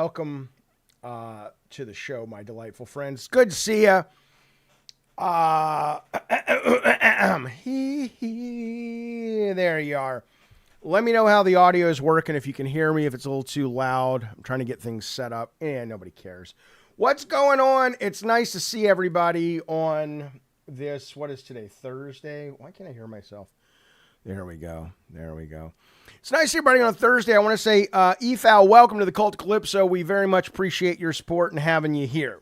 welcome to the show, my delightful friends. Good to see you. There you are. Let me know how the audio is working, if you can hear me, if it's a little too loud. I'm trying to get things set up, and nobody cares. What's going on? It's nice to see everybody on this. What is today? Thursday? Why can't I hear myself? There we go. It's nice to see everybody on Thursday. I want to say, EFAL, welcome to the Cult of Calypso. We very much appreciate your support and having you here.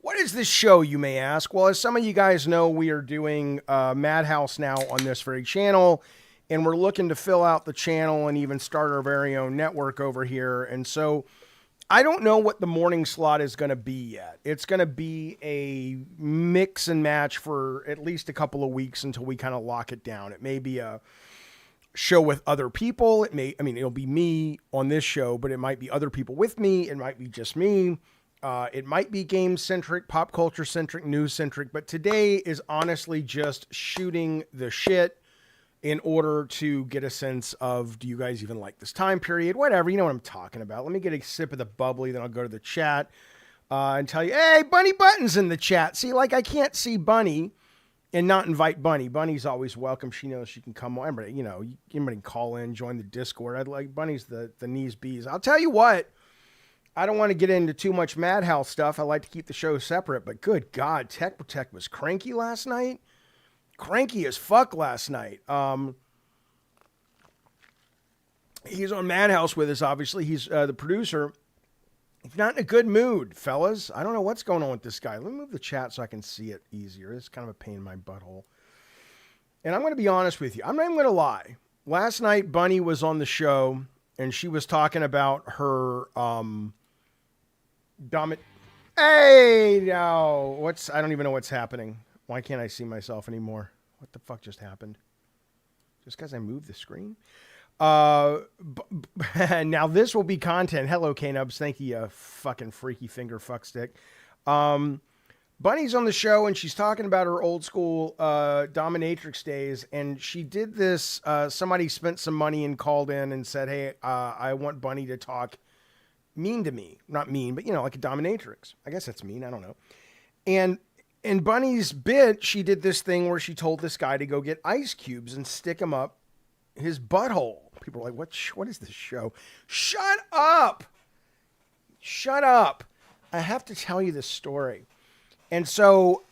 What is this show, you may ask? Well, as some of you guys know, we are doing Madhouse now on this very channel, and we're looking to fill out the channel and even start our very own network over here. And so I don't know what the morning slot is going to be yet. It's going to be a mix and match for at least a couple of weeks until we kind of lock it down. It may be a show with other people. It'll be me on this show, but it might be other people with me. It might be just me. It might be game-centric, pop culture-centric, news-centric, but today is honestly just shooting the shit in order to get a sense of, do you guys even like this time period? Whatever, you know what I'm talking about. Let me get a sip of the bubbly, then I'll go to the chat and tell you, hey, Bunny Button's in the chat. See, like, I can't see Bunny and not invite Bunny. Bunny's always welcome. She knows she can come on. Everybody, anybody can call in, join the Discord. I'd like Bunny's the knees bees. I'll tell you what, I don't want to get into too much Madhouse stuff. I like to keep the show separate, but good God, Tech Protect was cranky last night. Cranky as fuck last night. He's on Madhouse with us, obviously. He's the producer. He's not in a good mood, fellas. I don't know what's going on with this guy. Let me move the chat so I can see it easier. It's kind of a pain in my butthole. And I'm going to be honest with you. I'm not even going to lie. Last night, Bunny was on the show, and she was talking about her Hey, no. I don't even know what's happening. Why can't I see myself anymore? What the fuck just happened? Just because I moved the screen? Now this will be content. Hello, K-Nubs. Thank you, you fucking freaky finger fuckstick. Bunny's on the show, and she's talking about her old school dominatrix days, and she did this. Somebody spent some money and called in and said, hey, I want Bunny to talk mean to me. Not mean, but, like a dominatrix. I guess that's mean. I don't know. And in Bunny's bit, she did this thing where she told this guy to go get ice cubes and stick them up his butthole. People are like, what is this show? Shut up. I have to tell you this story. And so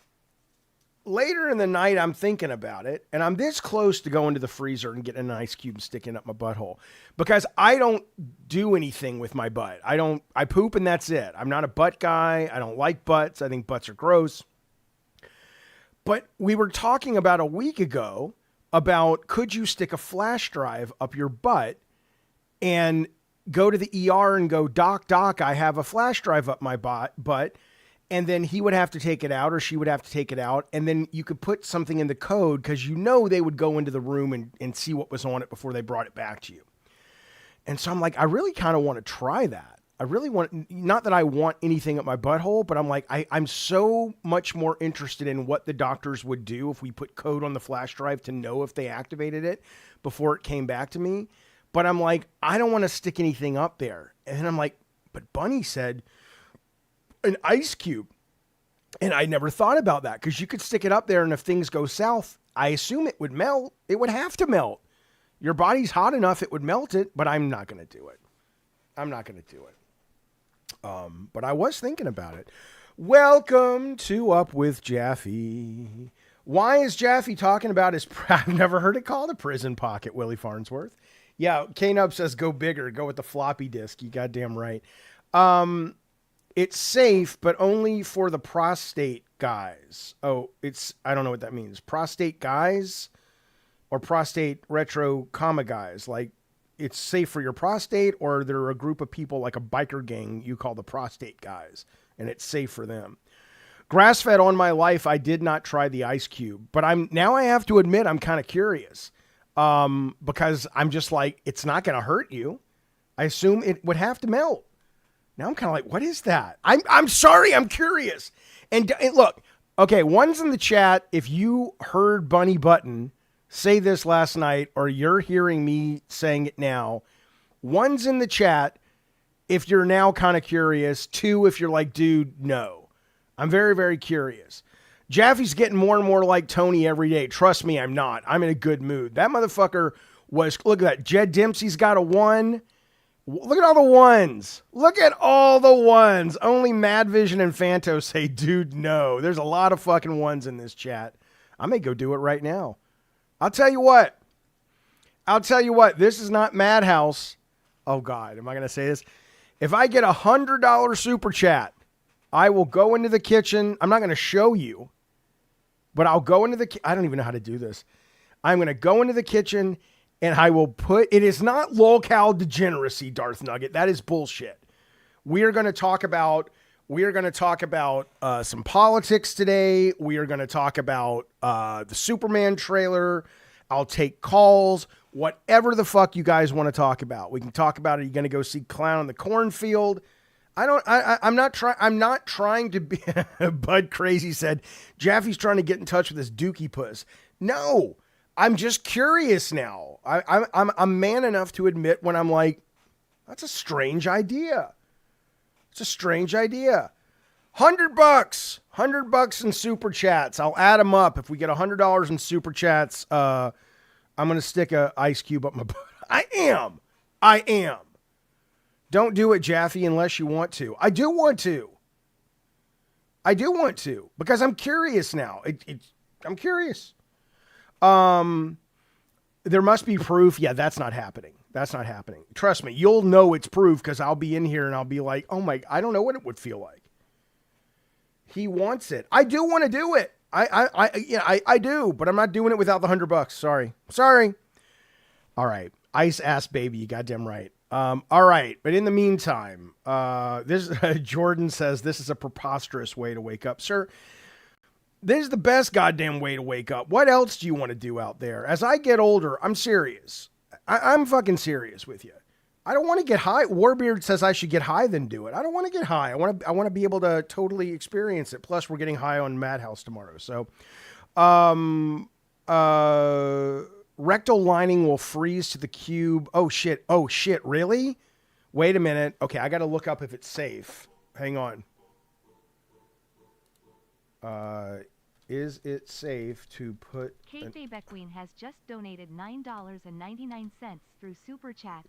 later in the night, I'm thinking about it, and I'm this close to going to the freezer and getting an ice cube and sticking up my butthole, because I don't do anything with my butt. I poop and that's it. I'm not a butt guy. I don't like butts. I think butts are gross. But we were talking about a week ago about, could you stick a flash drive up your butt and go to the ER and go, doc, I have a flash drive up my butt. And then he would have to take it out, or she would have to take it out. And then you could put something in the code, because they would go into the room and see what was on it before they brought it back to you. And so I'm like, I really kind of want to try that. I really want, not that I want anything up my butthole, but I'm like, I'm so much more interested in what the doctors would do if we put code on the flash drive to know if they activated it before it came back to me. But I'm like, I don't want to stick anything up there. And then I'm like, but Bunny said an ice cube. And I never thought about that, because you could stick it up there, and if things go south, I assume it would melt. It would have to melt. Your body's hot enough, it would melt it, but I'm not going to do it. But I was thinking about it. Welcome to Up with Jaffe. Why is Jaffe talking about his... I've never heard it called a prison pocket, Willie Farnsworth. Yeah, K-Nub says go bigger. Go with the floppy disk. You goddamn right. It's safe, but only for the prostate guys. Oh, I don't know what that means. Prostate guys or prostate retro comma guys? Like, it's safe for your prostate, or they're a group of people like a biker gang you call the prostate guys, and it's safe for them. Grass-fed on my life, I did not try the ice cube, but I have to admit I'm kind of curious, because I'm just like, it's not going to hurt you. I assume it would have to melt. Now I'm kind of like, what is that? I'm sorry, I'm curious. And look, okay, one's in the chat. If you heard Bunny Button say this last night, or you're hearing me saying it now, one's in the chat if you're now kind of curious. 2, if you're like, dude, no. I'm very, very curious. Jaffe's getting more and more like Tony every day. Trust me, I'm not. I'm in a good mood. That motherfucker was, look at that. Jed Dempsey's got a 1. Look at all the 1s. Look at all the 1s. Only Mad Vision and Fanto say, dude, no. There's a lot of fucking 1s in this chat. I may go do it right now. I'll tell you what. This is not Madhouse. Oh, God. Am I going to say this? If I get $100 super chat, I will go into the kitchen. I'm not going to show you, but I'll go into the I don't even know how to do this. I'm going to go into the kitchen and I will put, it is not lolcow degeneracy, Darth Nugget. That is bullshit. We are going to talk about some politics today. We are going to talk about the Superman trailer. I'll take calls. Whatever the fuck you guys want to talk about. We can talk about it. Are you going to go see Clown in the Cornfield? I'm not trying to be, Bud Crazy said, Jaffe's trying to get in touch with his dookie puss. No, I'm just curious now. I'm man enough to admit when I'm like, that's a strange idea. It's a strange idea. $100 in super chats. I'll add them up. If we get $100 in super chats, I'm going to stick a ice cube up my butt. I am. Don't do it, Jaffe, unless you want to. I do want to. Because I'm curious now. I'm curious. There must be proof. Yeah, that's not happening. Trust me. You'll know it's proof because I'll be in here and I'll be like, oh my, I don't know what it would feel like. He wants it. I do want to do it. I do, but I'm not doing it without the $100. Sorry. All right. Ice ass baby. You goddamn right. All right. But in the meantime, this Jordan says this is a preposterous way to wake up. Sir, this is the best goddamn way to wake up. What else do you want to do out there? As I get older, I'm serious. I'm fucking serious with you. I don't want to get high. Warbeard says I should get high then do it. I don't want to get high. I want to be able to totally experience it. Plus, we're getting high on Madhouse tomorrow. So, rectal lining will freeze to the cube. Oh shit. Really? Wait a minute. Okay, I got to look up if it's safe. Hang on. Is it safe to put... Kayfabe Beckween has just donated $9.99 through Super Chat.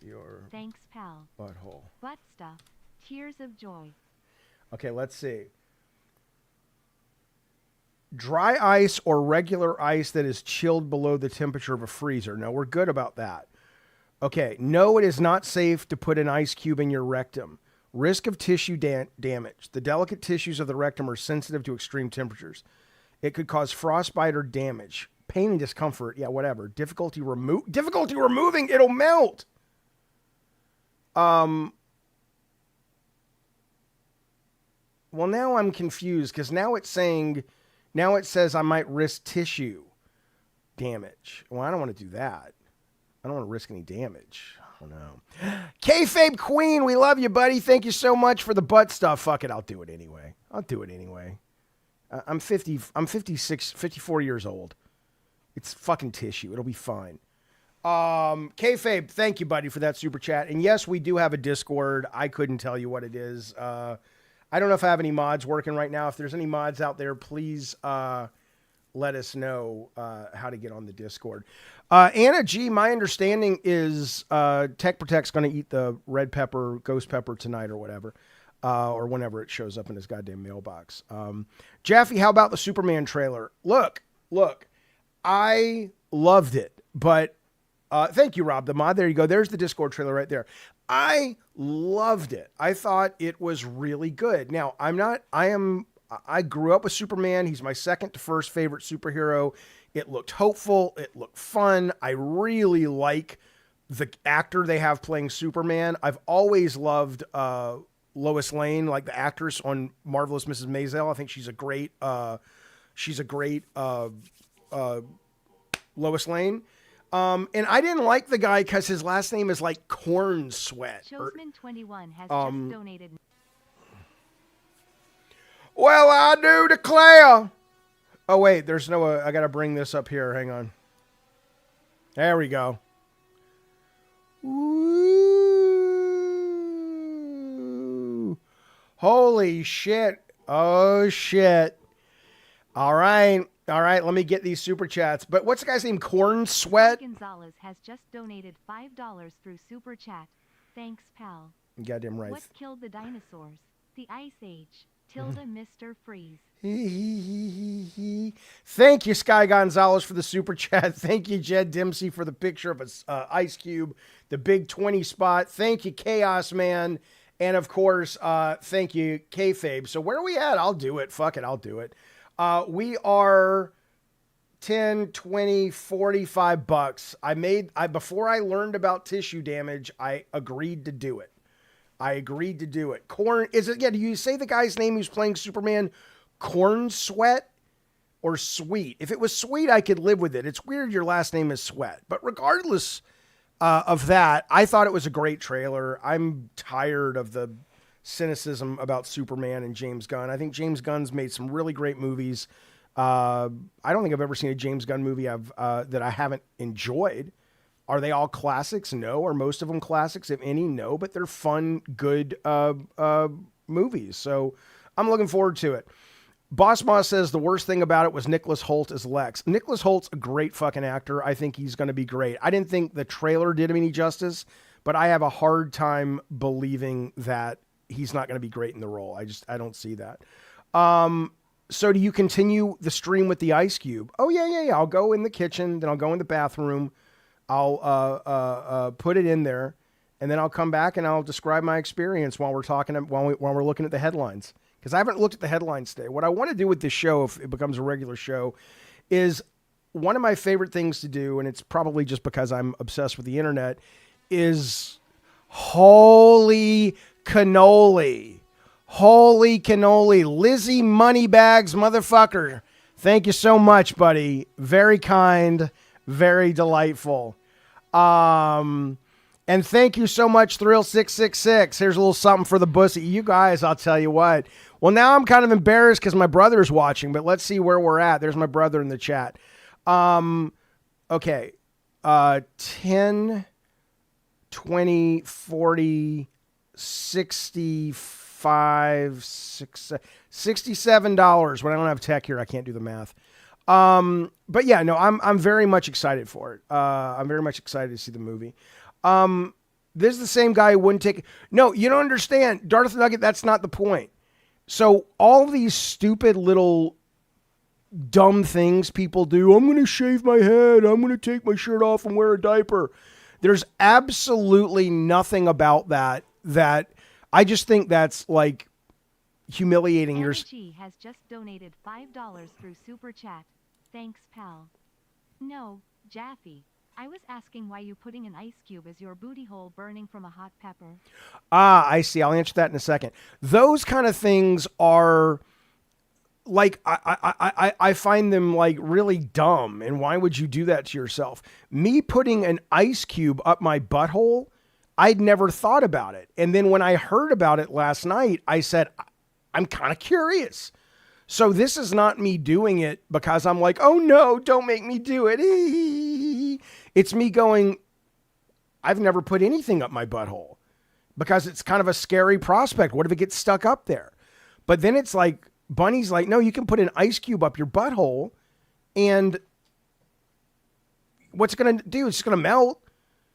Thanks, pal. Butthole. Butt stuff. Tears of joy. Okay, let's see. Dry ice or regular ice that is chilled below the temperature of a freezer. No, we're good about that. Okay, no, it is not safe to put an ice cube in your rectum. Risk of tissue damage. The delicate tissues of the rectum are sensitive to extreme temperatures. It could cause frostbite or damage. Pain and discomfort. Yeah, whatever. Difficulty removing. It'll melt. Well, now I'm confused because now it says I might risk tissue damage. Well, I don't want to do that. I don't want to risk any damage. Oh, no. Kayfabe Queen, we love you, buddy. Thank you so much for the butt stuff. Fuck it, I'll do it anyway. I'm 54 years old. It's fucking tissue. It'll be fine. Kayfabe, thank you, buddy, for that super chat. And yes, we do have a Discord. I couldn't tell you what it is. I don't know if I have any mods working right now. If there's any mods out there, please let us know how to get on the Discord. Anna G, my understanding is Tech Protect's going to eat the red pepper, ghost pepper tonight or whatever. Or whenever it shows up in his goddamn mailbox. Jaffe, how about the Superman trailer? Look, I loved it, but thank you, Rob, the mod. There you go. There's the Discord trailer right there. I loved it. I thought it was really good. Now, I grew up with Superman. He's my second to first favorite superhero. It looked hopeful. It looked fun. I really like the actor they have playing Superman. I've always loved, Lois Lane, like the actress on Marvelous Mrs. Maisel. I think she's a great Lois Lane. And I didn't like the guy because his last name is like Corn Sweat. Choseman21 has just donated. Well, I do declare. Oh wait, there's no. I gotta bring this up here. Hang on. There we go. Ooh. Holy shit. Oh, shit. All right. All right. Let me get these super chats. But what's the guy's name? Corn Sweat? Gonzalez has just donated $5 through Super Chat. Thanks, pal. Goddamn right. What killed the dinosaurs? The Ice Age. Tilda Mr. Freeze. Thank you, Sky Gonzalez, for the super chat. Thank you, Jed Dempsey, for the picture of a Ice Cube, the big 20 spot. Thank you, Chaos Man. And of course, thank you, Kayfabe. So where are we at? I'll do it. Fuck it. I'll do it. We are 10, 20, 45 bucks. Before I learned about tissue damage, I agreed to do it. Corn, is it, yeah, do you say the guy's name who's playing Superman Corn Sweat or Sweet? If it was Sweet, I could live with it. It's weird your last name is Sweat. But regardless of that, I thought it was a great trailer. I'm tired of the cynicism about Superman and James Gunn. I think James Gunn's made some really great movies. I don't think I've ever seen a James Gunn movie that I haven't enjoyed. Are they all classics? No. Are most of them classics? If any, no. But they're fun, good movies. So I'm looking forward to it. Boss Moss says the worst thing about it was Nicholas Hoult as Lex. Nicholas Holt's a great fucking actor. I think he's going to be great. I didn't think the trailer did him any justice, but I have a hard time believing that he's not going to be great in the role. I don't see that. So do you continue the stream with the Ice Cube? Oh, yeah. I'll go in the kitchen, then I'll go in the bathroom. I'll put it in there, and then I'll come back and I'll describe my experience while we're looking at the headlines. Because I haven't looked at the headlines today. What I want to do with this show, if it becomes a regular show, is one of my favorite things to do, and it's probably just because I'm obsessed with the internet, is holy cannoli. Holy cannoli. Lizzie Moneybags, motherfucker. Thank you so much, buddy. Very kind. Very delightful. And thank you so much, Thrill666. Here's a little something for the bussy. You guys, I'll tell you what. Well, now I'm kind of embarrassed because my brother's watching, but let's see where we're at. There's my brother in the chat. Okay. 10, 20, 40, 65, $67. When I don't have tech here, I can't do the math. But yeah, no, I'm very much excited for it. I'm very much excited to see the movie. This is the same guy who wouldn't take. No, you don't understand, Darth Nugget. That's not the point. So all these stupid little dumb things people do. I'm going to shave my head. I'm going to take my shirt off and wear a diaper. There's absolutely nothing about that I just think that's like humiliating. G has just donated $5 through Super Chat. Thanks, pal. No, Jaffe. I was asking why you putting an ice cube as your booty hole burning from a hot pepper. Ah, I see. I'll answer that in a second. Those kind of things are like, I find them like really dumb. And why would you do that to yourself? Me putting an ice cube up my butthole, I'd never thought about it. And then when I heard about it last night, I said, I'm kind of curious. So this is not me doing it because I'm like, oh no, don't make me do it. It's me going, I've never put anything up my butthole because it's kind of a scary prospect. What if it gets stuck up there? But then it's like, Bunny's like, no, you can put an ice cube up your butthole and what's it going to do? It's going to melt.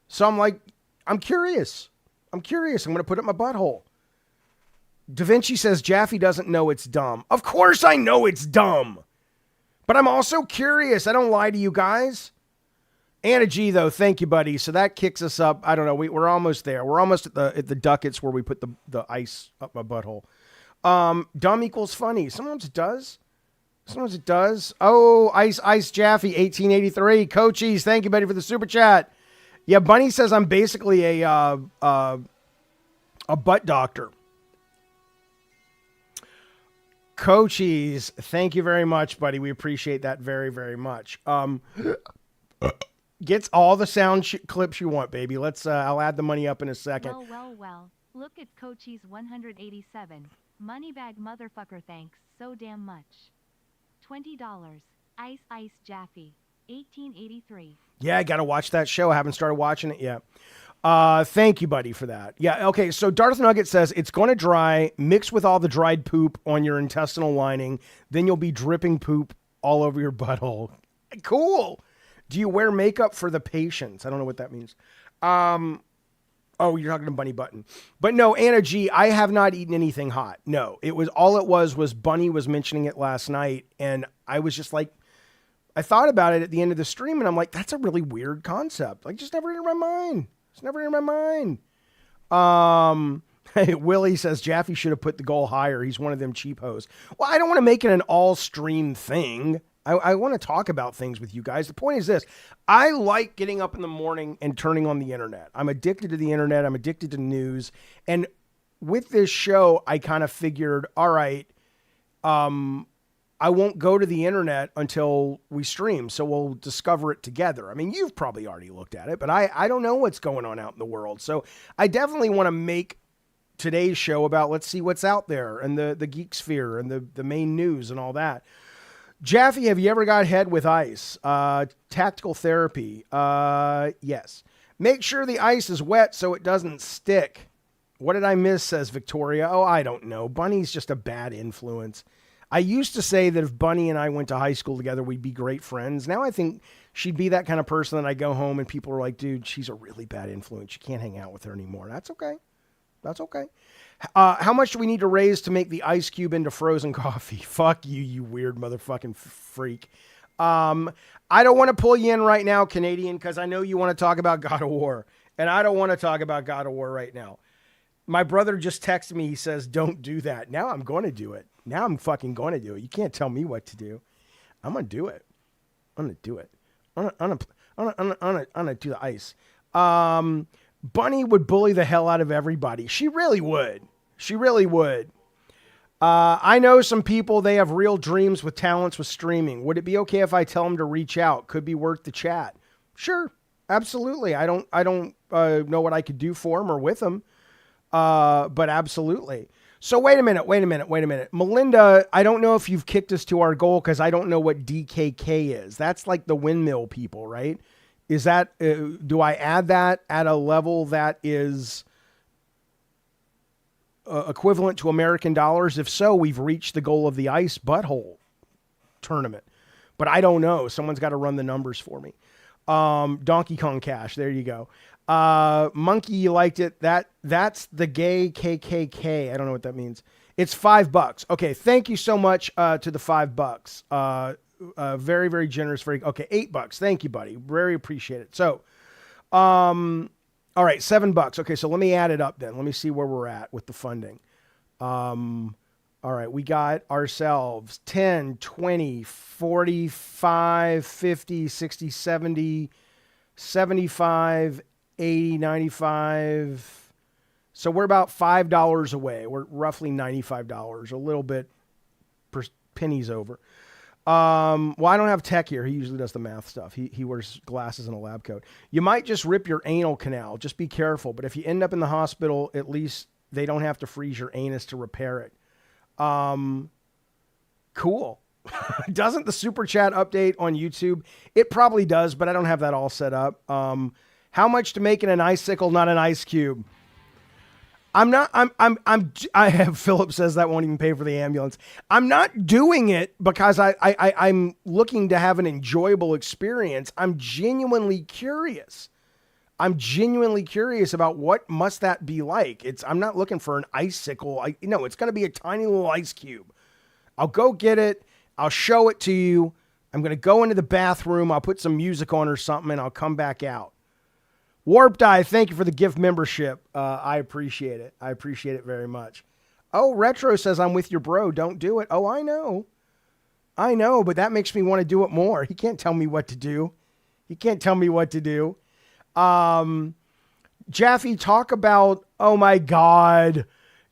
So I'm like, I'm curious. I'm going to put it in my butthole. Da Vinci says Jaffe doesn't know it's dumb. Of course I know it's dumb. But I'm also curious. I don't lie to you guys. Anna G, though, thank you, buddy. So that kicks us up. I don't know. We're almost there. We're almost at the ducats where we put the ice up my butthole. Dumb equals funny. Sometimes it does. Oh, Ice Jaffe, 1883. Coachies, thank you, buddy, for the super chat. Yeah, Bunny says I'm basically a butt doctor. Coachies, thank you very much, buddy. We appreciate that very, very much. Gets all the sound clips you want, baby. I'll add the money up in a second. Well. Look at Coachies 187. Moneybag motherfucker, thanks so damn much. $20. Ice Jaffe, 1883. Yeah, I got to watch that show. I haven't started watching it yet. Thank you, buddy, for that. Yeah, okay, so Darth Nugget says it's going to dry, mix with all the dried poop on your intestinal lining, then you'll be dripping poop all over your butthole. Cool. Do you wear makeup for the patients? I don't know what that means. Oh, you're talking to Bunny Button. But no, Anna G, I have not eaten anything hot. No, it was Bunny was mentioning it last night, and I was just like, I thought about it at the end of the stream, and I'm like, that's a really weird concept. Like, just never entered my mind. It's never in my mind. Willie says Jaffe should have put the goal higher. He's one of them cheap hoes. Well, I don't want to make it an all stream thing. I want to talk about things with you guys. The point is this. I like getting up in the morning and turning on the internet. I'm addicted to the internet. I'm addicted to news. And with this show, I kind of figured, all right, I won't go to the internet until we stream, so we'll discover it together. I mean, you've probably already looked at it, but I don't know what's going on out in the world. So I definitely want to make today's show about let's see what's out there and the geek sphere and the main news and all that. Jaffe, have you ever got head with ice? Tactical therapy. Yes. Make sure the ice is wet so it doesn't stick. What did I miss, says Victoria. Oh, I don't know. Bunny's just a bad influence. I used to say that if Bunny and I went to high school together, we'd be great friends. Now I think she'd be that kind of person that I go home and people are like, dude, she's a really bad influence. You can't hang out with her anymore. That's okay. That's okay. How much do we need to raise to make the ice cube into frozen coffee? Fuck you, you weird motherfucking freak. I don't want to pull you in right now, Canadian, because I know you want to talk about God of War. And I don't want to talk about God of War right now. My brother just texted me. He says, don't do that. Now I'm going to do it. Now I'm fucking going to do it. You can't tell me what to do. I'm going to do it. I'm going to do it. I'm going to do the ice. Bunny would bully the hell out of everybody. She really would. She really would. I know some people, they have real dreams with talents with streaming. Would it be okay if I tell them to reach out? Could be worth the chat. Sure. Absolutely. I don't know what I could do for them or with them. But absolutely. So wait a minute. Melinda, I don't know if you've kicked us to our goal because I don't know what DKK is. That's like the windmill people, right? Is that, do I add that at a level that is equivalent to American dollars? If so, we've reached the goal of the ice butthole tournament. But I don't know. Someone's got to run the numbers for me. Donkey Kong Cash. There you go. Monkey, you liked it. That's the gay KKK. I don't know what that means. It's $5. Okay. Thank you so much, to the $5. Very, very generous. Okay. $8. Thank you, buddy. Very appreciate it. So, all right. $7. Okay. So let me add it up then. Let me see where we're at with the funding. All right. We got ourselves 10, 20, 45, 50, 60, 70, 75, 80, 95. So we're about $5 away. We're roughly $95, a little bit pennies over. Well, I don't have Tech here. He usually does the math stuff. He wears glasses and a lab coat. You might just rip your anal canal. Just be careful. But if you end up in the hospital, at least they don't have to freeze your anus to repair it. Cool. Doesn't the super chat update on YouTube? It probably does, but I don't have that all set up. How much to make it an icicle, not an ice cube? I have Philip says that won't even pay for the ambulance. I'm not doing it because I'm looking to have an enjoyable experience. I'm genuinely curious. About what must that be like. I'm not looking for an icicle. It's going to be a tiny little ice cube. I'll go get it. I'll show it to you. I'm going to go into the bathroom. I'll put some music on or something and I'll come back out. Warped Eye, thank you for the gift membership. I appreciate it. I appreciate it very much. Oh, Retro says, I'm with your bro. Don't do it. Oh, I know, but that makes me want to do it more. He can't tell me what to do. Jaffe, talk about, oh my God,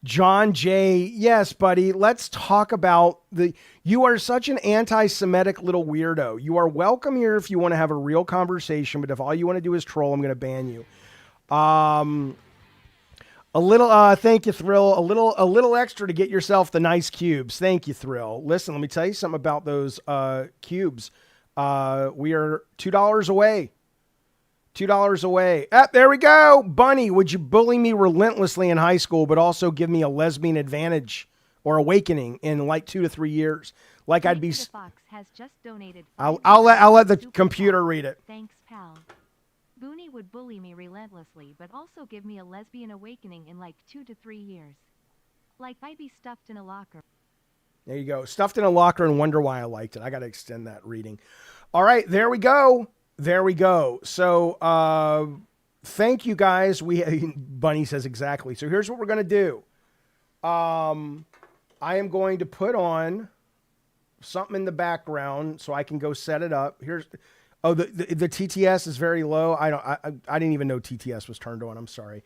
John Jay. Yes, buddy. Let's talk about you are such an anti-Semitic little weirdo. You are welcome here if you want to have a real conversation, but if all you want to do is troll, I'm going to ban you. A little, thank you, Thrill. A little extra to get yourself the nice cubes. Thank you, Thrill. Listen, let me tell you something about those, cubes. We are $2 away. $2 away. There we go. Bunny, would you bully me relentlessly in high school, but also give me a lesbian advantage or awakening in like 2 to 3 years? Like I'd be. Fox has just donated I'll let the computer read it. Thanks, pal. Booney would bully me relentlessly, but also give me a lesbian awakening in like 2 to 3 years. Like I'd be stuffed in a locker. There you go. Stuffed in a locker and wonder why I liked it. I got to extend that reading. All right, there we go. There we go. So thank you guys. Bunny says exactly. So here's what we're going to do. I am going to put on something in the background so I can go set it up. Here's the TTS is very low. I didn't even know TTS was turned on. I'm sorry.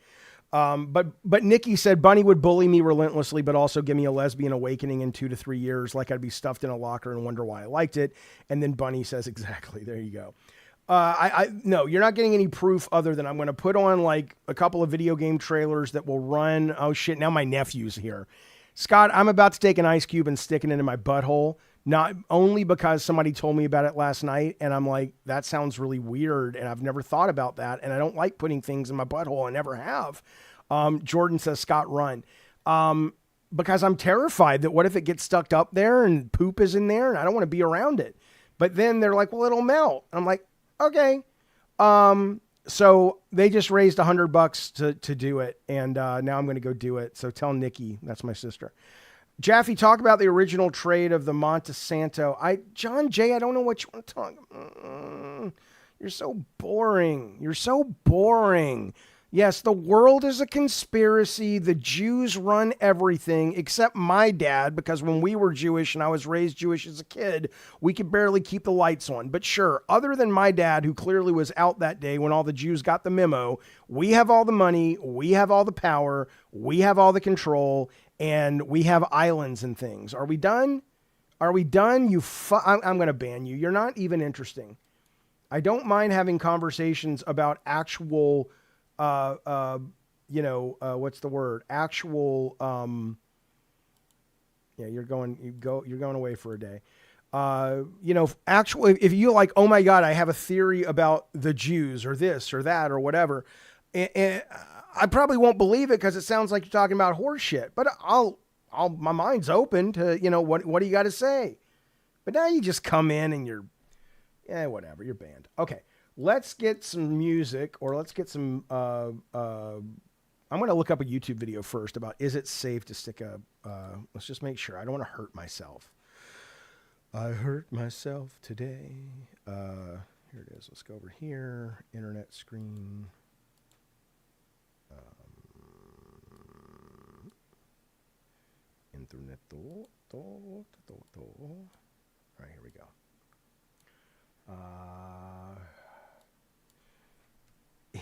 But Nikki said Bunny would bully me relentlessly, but also give me a lesbian awakening in 2 to 3 years. Like I'd be stuffed in a locker and wonder why I liked it. And then Bunny says exactly. There you go. No, you're not getting any proof other than I'm going to put on like a couple of video game trailers that will run. Oh shit. Now my nephew's here. Scott, I'm about to take an ice cube and stick it into my butthole. Not only because somebody told me about it last night, and I'm like, that sounds really weird, and I've never thought about that, and I don't like putting things in my butthole. I never have. Jordan says, Scott, run. Because I'm terrified that what if it gets stuck up there and poop is in there, and I don't want to be around it. But then they're like, well, it'll melt. I'm like, okay. So they just raised $100 to do it, and now I'm going to go do it. So tell Nikki, that's my sister. Jaffe, talk about the original trade of the Montesanto. John Jay, I don't know what you want to talk about. You're so boring. You're so boring. Yes, the world is a conspiracy. The Jews run everything except my dad, because when we were Jewish and I was raised Jewish as a kid, we could barely keep the lights on. But sure, other than my dad, who clearly was out that day when all the Jews got the memo, we have all the money, we have all the power, we have all the control, and we have islands and things. Are we done? Are we done? I'm going to ban you. You're not even interesting. I don't mind having conversations about actual, what's the word? Actual, you're going away for a day. Actually, if you like, oh my God, I have a theory about the Jews or this or that or whatever. And I probably won't believe it because it sounds like you're talking about horse shit, but my mind's open to, what do you got to say? But now you just come in and whatever, you're banned. Okay. Let's get some music, or let's get some, I'm going to look up a YouTube video first about, is it safe to stick let's just make sure. I don't want to hurt myself. I hurt myself today. Here it is. Let's go over here. Internet screen. Internet. All right, here we go.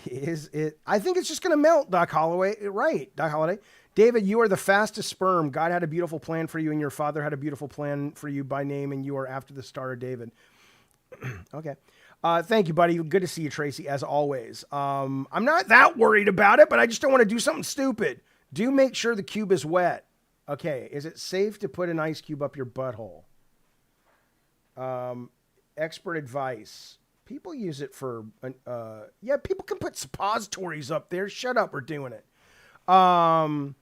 Is it? I think it's just going to melt, Doc Holloway. Right, Doc Holliday. David, you are the fastest sperm. God had a beautiful plan for you, and your father had a beautiful plan for you by name, and you are after the star of David. Okay. Thank you, buddy. Good to see you, Tracy, as always. I'm not that worried about it, but I just don't want to do something stupid. Do make sure the cube is wet. Okay. Is it safe to put an ice cube up your butthole? Expert advice. People use it for, people can put suppositories up there. Shut up, we're doing it. All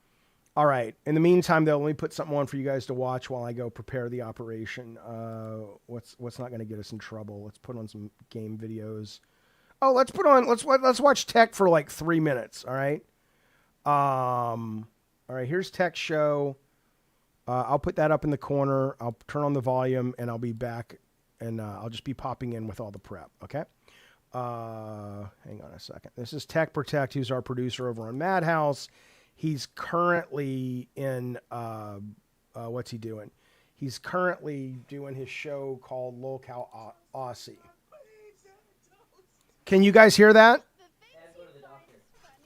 right. In the meantime, though, let me put something on for you guys to watch while I go prepare the operation. What's not going to get us in trouble? Let's put on some game videos. Oh, let's watch tech for like 3 minutes. All right. All right. Here's tech show. I'll put that up in the corner. I'll turn on the volume and I'll be back. And I'll just be popping in with all the prep, okay? Hang on a second. This is Tech Protect, who's our producer over on Madhouse. He's currently in, what's he doing? He's currently doing his show called Lolcow Aussie. Can you guys hear that? Yeah, go to the doctor.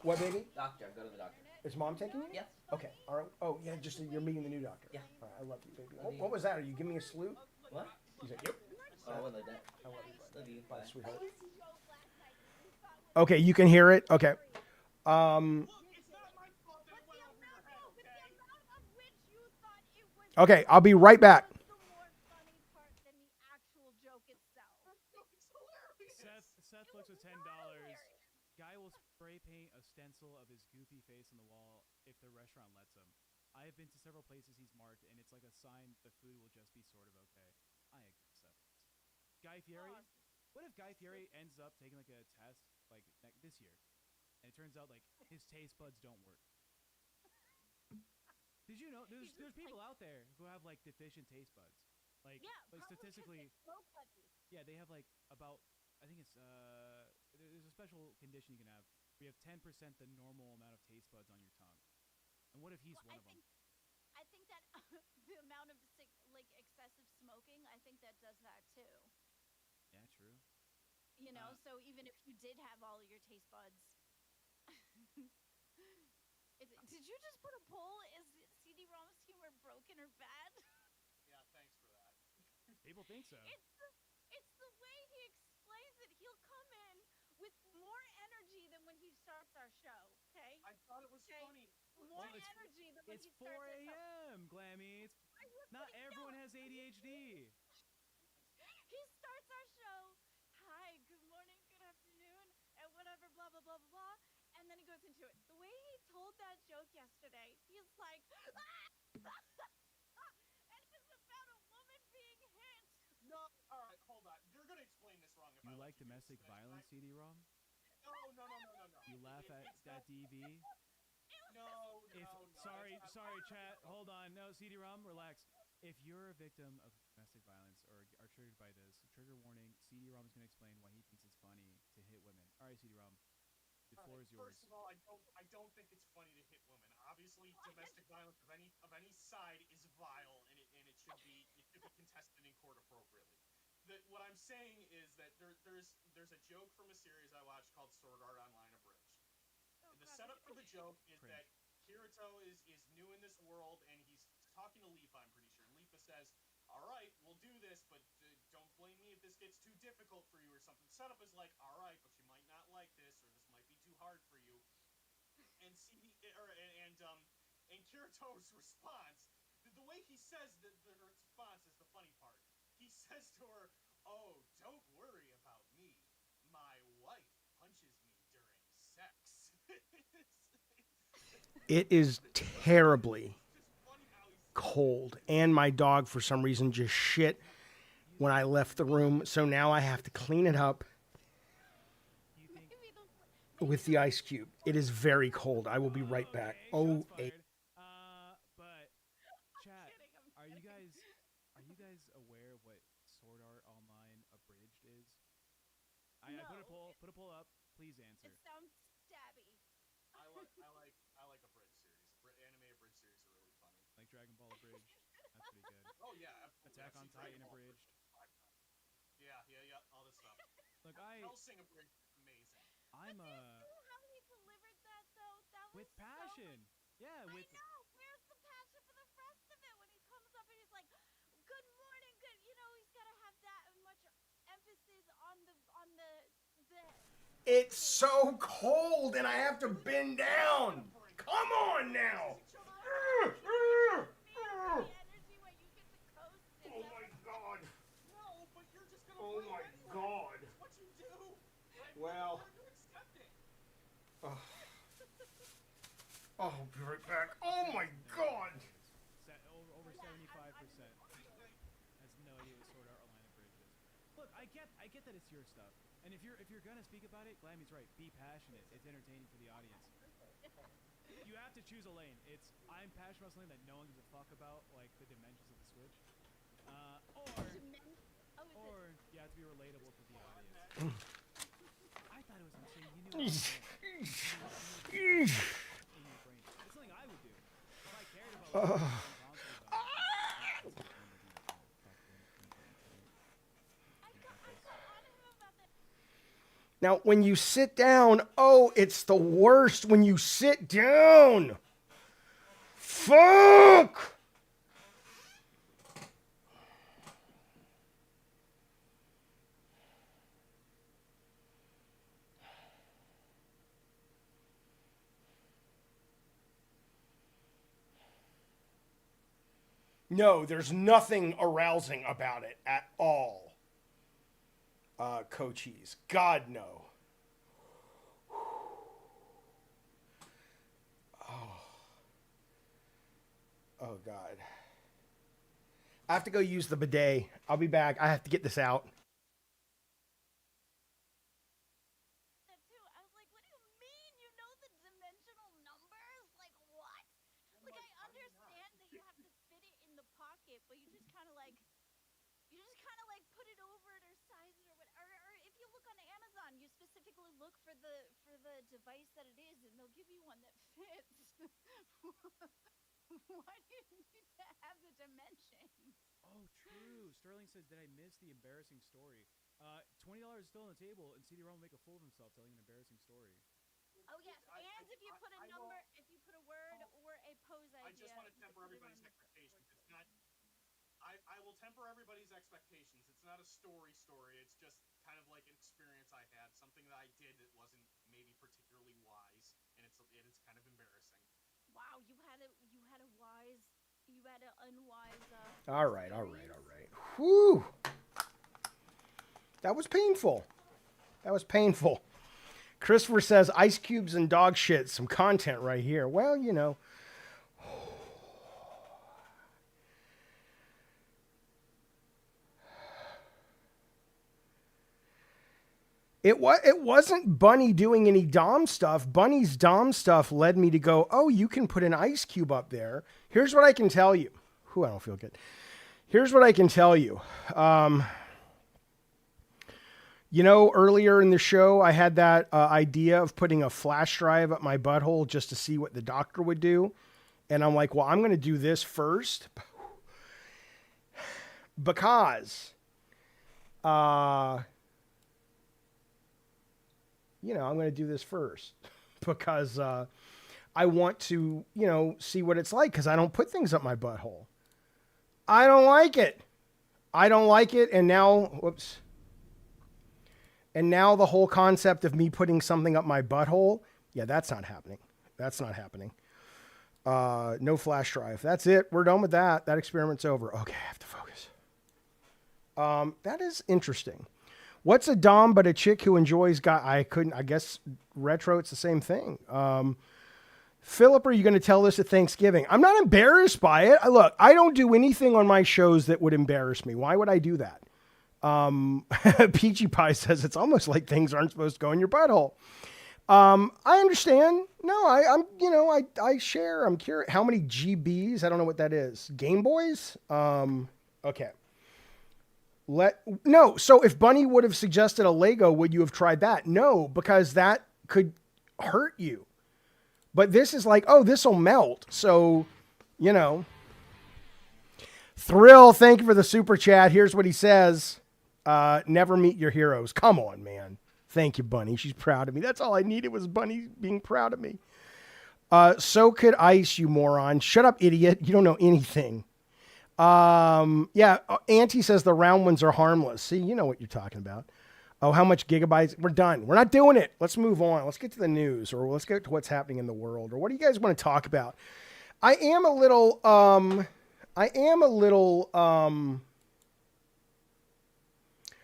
What, baby? Doctor, go to the doctor. Is Mom taking you? Yes. Okay, all right. Oh, yeah, just you're meeting the new doctor. Yeah. All right, I love you, baby. What was that? Are you giving me a salute? What? He's like, yep. Oh, I wouldn't like that. I love you, buddy. Love you. Bye. Sweetheart. Okay, you can hear it? Okay. Okay, I'll be right back. Seth looks at $10. Guy will spray paint a stencil of his goofy face on the wall if the restaurant lets him. I have been to several places he's marked, and it's like a sign the food will just be sort of okay. I accept this. Guy Fieri? What if Guy Fieri ends up taking like a test like this year, and it turns out like his taste buds don't work? Did you know there's people out there who have like deficient taste buds? Like statistically, yeah, they have like about I think it's there's a special condition you can have. We have 10% the normal amount of taste buds on your tongue. And what if he's one of them? I think that the amount of like excessive smoking, I think that does that too. Yeah, true. You know, so even if you did have all of your taste buds, did you just put a poll? Is CD-ROM's humor broken or bad? Yeah, thanks for that. People think so. It's the way he explains it. He'll come in with more energy than when he starts our show. Okay. I thought it was funny. More energy than when it's he starts our show. It's 4 a.m., Glammy. Not everyone has ADHD. He starts our show. Hi, good morning, good afternoon, and whatever, blah, blah, blah, blah, blah. And then he goes into it. The way he told that joke yesterday, he's like, ah! And it was about a woman being hit. No, all right, hold on. You're gonna explain this wrong. You like domestic violence, CD-ROM? No. You laugh at that DV? No. Sorry, chat. Hold on. No, CD-ROM, relax. If you're a victim of domestic violence or are triggered by this, trigger warning, CD-ROM is going to explain why he thinks it's funny to hit women. All right, CD-ROM, the floor is yours. First of all, I don't think it's funny to hit women. Obviously, domestic violence of any side is vile, and it should be contested in court appropriately. What I'm saying is that there's a joke from a series I watched called Sword Art Online Abridged. The setup for the joke is that Kirito is new in this world, and he's talking to Leafa, I'm pretty sure. And Leafa says, all right, we'll do this, but don't blame me if this gets too difficult for you or something. The setup is like, all right, but you might not like this, or this might be too hard for you. And Kirito's response, the way he says the response is the funny part. He says to her, oh, don't worry about me. My wife punches me during sex. It is terribly cold, and my dog for some reason just shit when I left the room, so now I have to clean it up with the ice cube. It is very cold. I will be right back. But chat, are you guys aware of what Sword Art Online Abridged is? I put a poll up. Please answer. It sounds stabby. I like abridged series. Anime abridged series are really funny. Like Dragon Ball Abridged. That's pretty good. Oh yeah, absolutely. Attack on Titan Abridged. Yeah, all this stuff. Look, Hellsing Abridged is amazing. How he delivered that though? That was with passion. Yeah, with. I know. Where's the passion for the rest of it when he comes up and he's like, "Good morning, good." You know, he's gotta have that much emphasis on the. It's so cold, and I have to bend down. Come on now. Oh my God. No, but you're just gonna. Oh my God. That's what you do. Well. You accept it. Oh, I'll be right back. Oh my God. Over 75% has no idea what Sword Art Online Abridged is. Look, I get that it's your stuff, and if you're gonna speak about it, Glammy's right. Be passionate. It's entertaining for the audience. You have to choose a lane. It's I'm passionate about something that no one gives a fuck about, like the dimensions of the Switch, or you have to be relatable to the audience. I thought it was insane. You knew. In your brain. It's something I would do if I cared about. Now, when you sit down, oh, it's the worst when you sit down. Fuck! No, there's nothing arousing about it at all. Coaches. God, no. Oh, God. I have to go use the bidet. I'll be back. I have to get this out. That too. I was like, what do you mean? You know the dimensional numbers? Like what? Like I understand that you have to fit it in the pocket, but you just kind of like put it over it or size it or what. Or if you look on Amazon, you specifically look for the device that it is, and they'll give you one that fits. Why do you need to have the dimensions? Oh, true. Sterling says, did I miss the embarrassing story? $20 is still on the table, and CD-ROM will make a fool of himself telling an embarrassing story. Oh yes, and if you put a number, if you put a word or a pose idea. I just want to temper everybody's expectations. It's not. I will temper everybody's expectations. It's not a story. It's just kind of like an experience I had, something that I did that wasn't maybe particularly wise, and it's kind of embarrassing. Wow, you had an unwise. All right. Whew. That was painful. Christopher says, ice cubes and dog shit, some content right here. Well, you know. It wasn't Bunny doing any Dom stuff. Bunny's Dom stuff led me to go, oh, you can put an ice cube up there. Here's what I can tell you. Whew, I don't feel good. Here's what I can tell you. You know, earlier in the show, I had that idea of putting a flash drive up my butthole just to see what the doctor would do. And I'm like, well, I'm going to do this first. Because, I'm going to do this first. Because I want to, see what it's like. Because I don't put things up my butthole. I don't like it. And now, whoops. And now the whole concept of me putting something up my butthole, yeah, that's not happening. No flash drive. That's it. We're done with that. That experiment's over. Okay, I have to focus. That is interesting. What's a dom but a chick who enjoys I guess retro, it's the same thing. Philip, are you going to tell this at Thanksgiving? I'm not embarrassed by it. Look, I don't do anything on my shows that would embarrass me. Why would I do that? Peachy Pie says it's almost like things aren't supposed to go in your butthole. I understand. No, I share. I'm curious. How many GBs? I don't know what that is. Game Boys? Okay. So if Bunny would have suggested a Lego, would you have tried that? No, because that could hurt you. But this is like, oh, this will melt. So, Thrill, thank you for the super chat. Here's what he says. Never meet your heroes. Come on, man. Thank you, Bunny. She's proud of me. That's all I needed was Bunny being proud of me. So could ice, you moron. Shut up, idiot. You don't know anything. Yeah, Auntie says the round ones are harmless. See, you know what you're talking about. Oh, how much gigabytes? We're done. We're not doing it. Let's move on. Let's get to the news, or let's get to what's happening in the world, or what do you guys want to talk about? I am a little,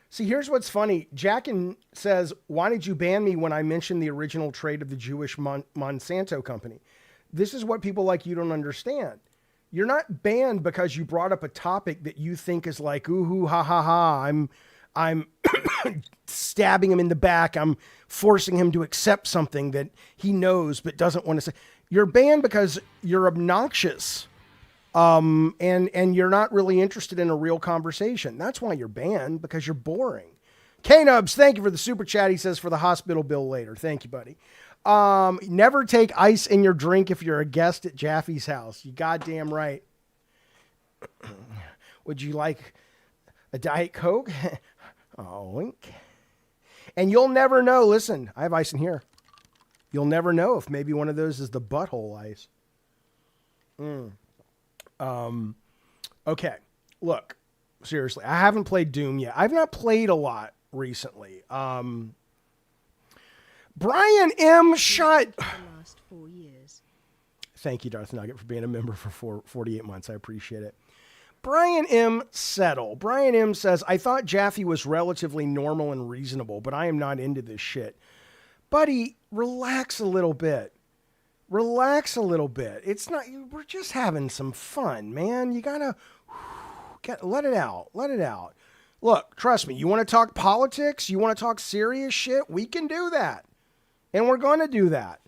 see, here's what's funny. Jackin says, why did you ban me when I mentioned the original trade of the Jewish Monsanto company? This is what people like you don't understand. You're not banned because you brought up a topic that you think is like, ooh, ha, ha, ha. I'm stabbing him in the back. I'm forcing him to accept something that he knows but doesn't want to say. You're banned because you're obnoxious. And you're not really interested in a real conversation. That's why you're banned, because you're boring. K-Nubs, thank you for the super chat. He says for the hospital bill later. Thank you, buddy. Never take ice in your drink if you're a guest at Jaffe's house. You goddamn right. Would you like a Diet Coke? Oh, wink. And you'll never know. Listen, I have ice in here. You'll never know if maybe one of those is the butthole ice. Okay. Look, seriously, I haven't played Doom yet. I've not played a lot recently. Brian M. shot. The last 4 years. Thank you, Darth Nugget, for being a member for 48 months. I appreciate it. Brian M. Settle. Brian M. says, I thought Jaffe was relatively normal and reasonable, but I am not into this shit. Buddy, relax a little bit. Relax a little bit. It's not. We're just having some fun, man. You gotta let it out. Let it out. Look, trust me. You want to talk politics? You want to talk serious shit? We can do that, and we're going to do that.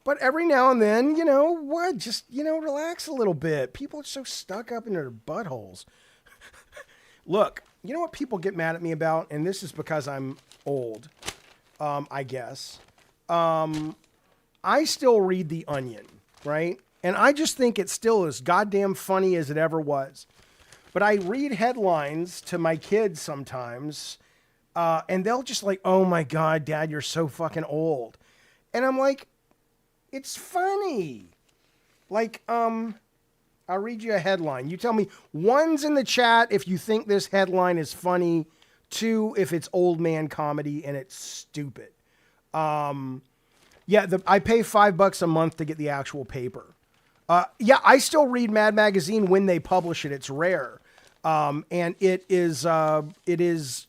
But every now and then, what? Just relax a little bit. People are so stuck up in their buttholes. Look, you know what people get mad at me about, and this is because I'm old, I guess. I still read The Onion, right? And I just think it's still as goddamn funny as it ever was. But I read headlines to my kids sometimes, and they'll just like, oh my God, Dad, you're so fucking old. And I'm like, it's funny. Like, I'll read you a headline. You tell me, one's in the chat if you think this headline is funny, two, if it's old man comedy and it's stupid. Yeah, I pay $5 a month to get the actual paper. Yeah, I still read Mad Magazine when they publish it. It's rare, and it is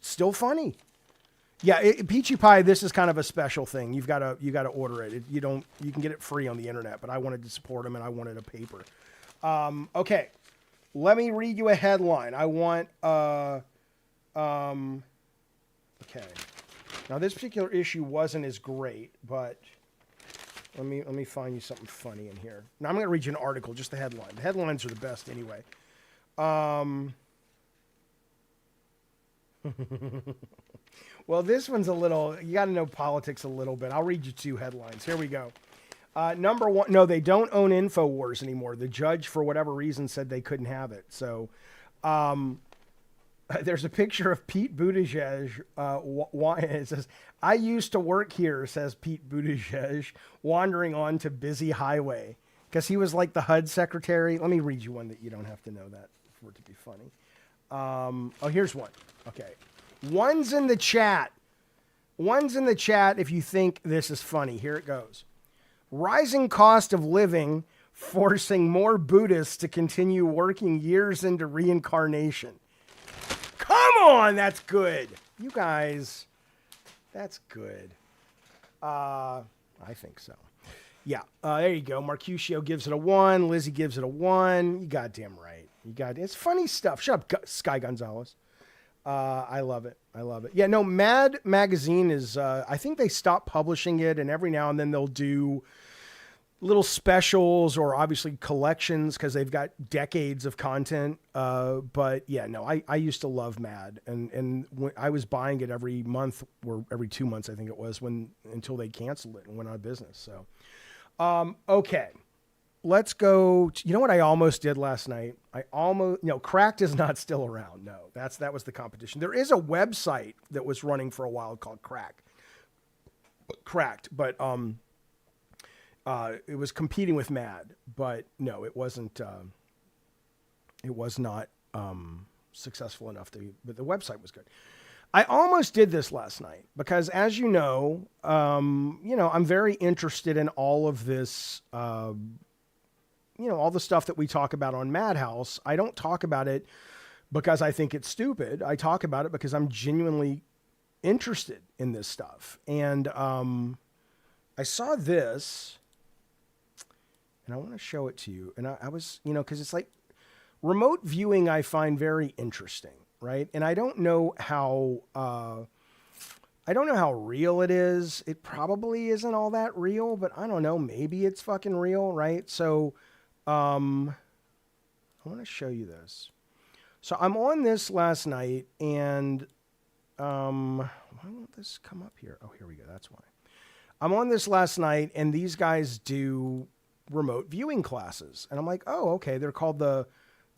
still funny. Yeah, Peachy Pie. This is kind of a special thing. You got to order it. You can get it free on the internet, but I wanted to support them and I wanted a paper. Okay, let me read you a headline. I want. Okay, now this particular issue wasn't as great, but. Let me find you something funny in here. Now I'm going to read you an article, just the headline. The headlines are the best anyway. Well, this one's a little, you got to know politics a little bit. I'll read you two headlines. Here we go. Number one, no, they don't own InfoWars anymore. The judge, for whatever reason, said they couldn't have it. So there's a picture of Pete Buttigieg. It says, I used to work here, says Pete Buttigieg, wandering onto busy highway. Because he was like the HUD secretary. Let me read you one that you don't have to know that for it to be funny. Oh, here's one. Okay. One's in the chat. One's in the chat if you think this is funny. Here it goes. Rising cost of living forcing more Buddhists to continue working years into reincarnation. Come on, that's good. You guys, that's good. I think so. Yeah, there you go. Mercutio gives it a 1. Lizzie gives it a 1. You goddamn right. It's funny stuff. Shut up, Sky Gonzalez. I love it. I love it. Yeah, no, Mad Magazine is, I think they stopped publishing it, and every now and then they'll do little specials or obviously collections because they've got decades of content. But yeah, no, I used to love Mad, and when I was buying it every month or every 2 months, I think it was, until they canceled it and went out of business. So, okay, let's go. You know what I almost did last night? Cracked is not still around. No, that was the competition. There is a website that was running for a while called Cracked, but it was competing with Mad, but no, it wasn't. It was not successful enough but the website was good. I almost did this last night because, as you know, I'm very interested in all of this. All the stuff that we talk about on Madhouse. I don't talk about it because I think it's stupid. I talk about it because I'm genuinely interested in this stuff. And I saw this. And I want to show it to you. And I was, because it's like remote viewing I find very interesting, right? And I don't know how real it is. It probably isn't all that real, but I don't know. Maybe it's fucking real, right? So I want to show you this. So I'm on this last night, and why won't this come up here? Oh, here we go. That's why. I'm on this last night, and these guys do remote viewing classes. And I'm like, oh, okay. They're called the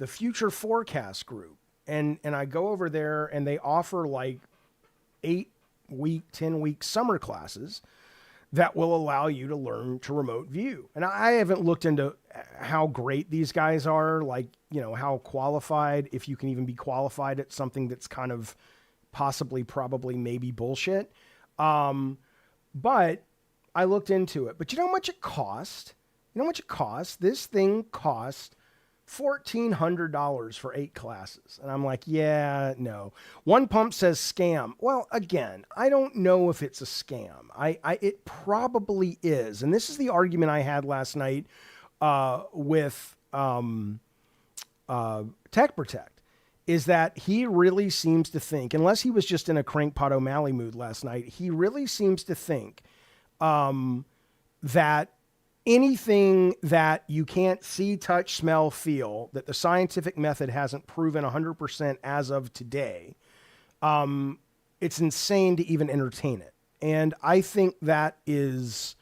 Future Forecast Group. And I go over there, and they offer like 8-week, 10-week summer classes that will allow you to learn to remote view. And I haven't looked into how great these guys are, like, how qualified, if you can even be qualified at something that's kind of possibly, probably, maybe bullshit. But I looked into it. But you know how much it cost? You know how much it cost? This thing cost $1,400 for 8 classes. And I'm like, yeah, no. One pump says scam. Well, again, I don't know if it's a scam. It probably is. And this is the argument I had last night with Tech Protect, is that he really seems to think, unless he was just in a Crankpot O'Malley mood last night, he really seems to think that anything that you can't see, touch, smell, feel, that the scientific method hasn't proven 100% as of today, it's insane to even entertain it. And I think that is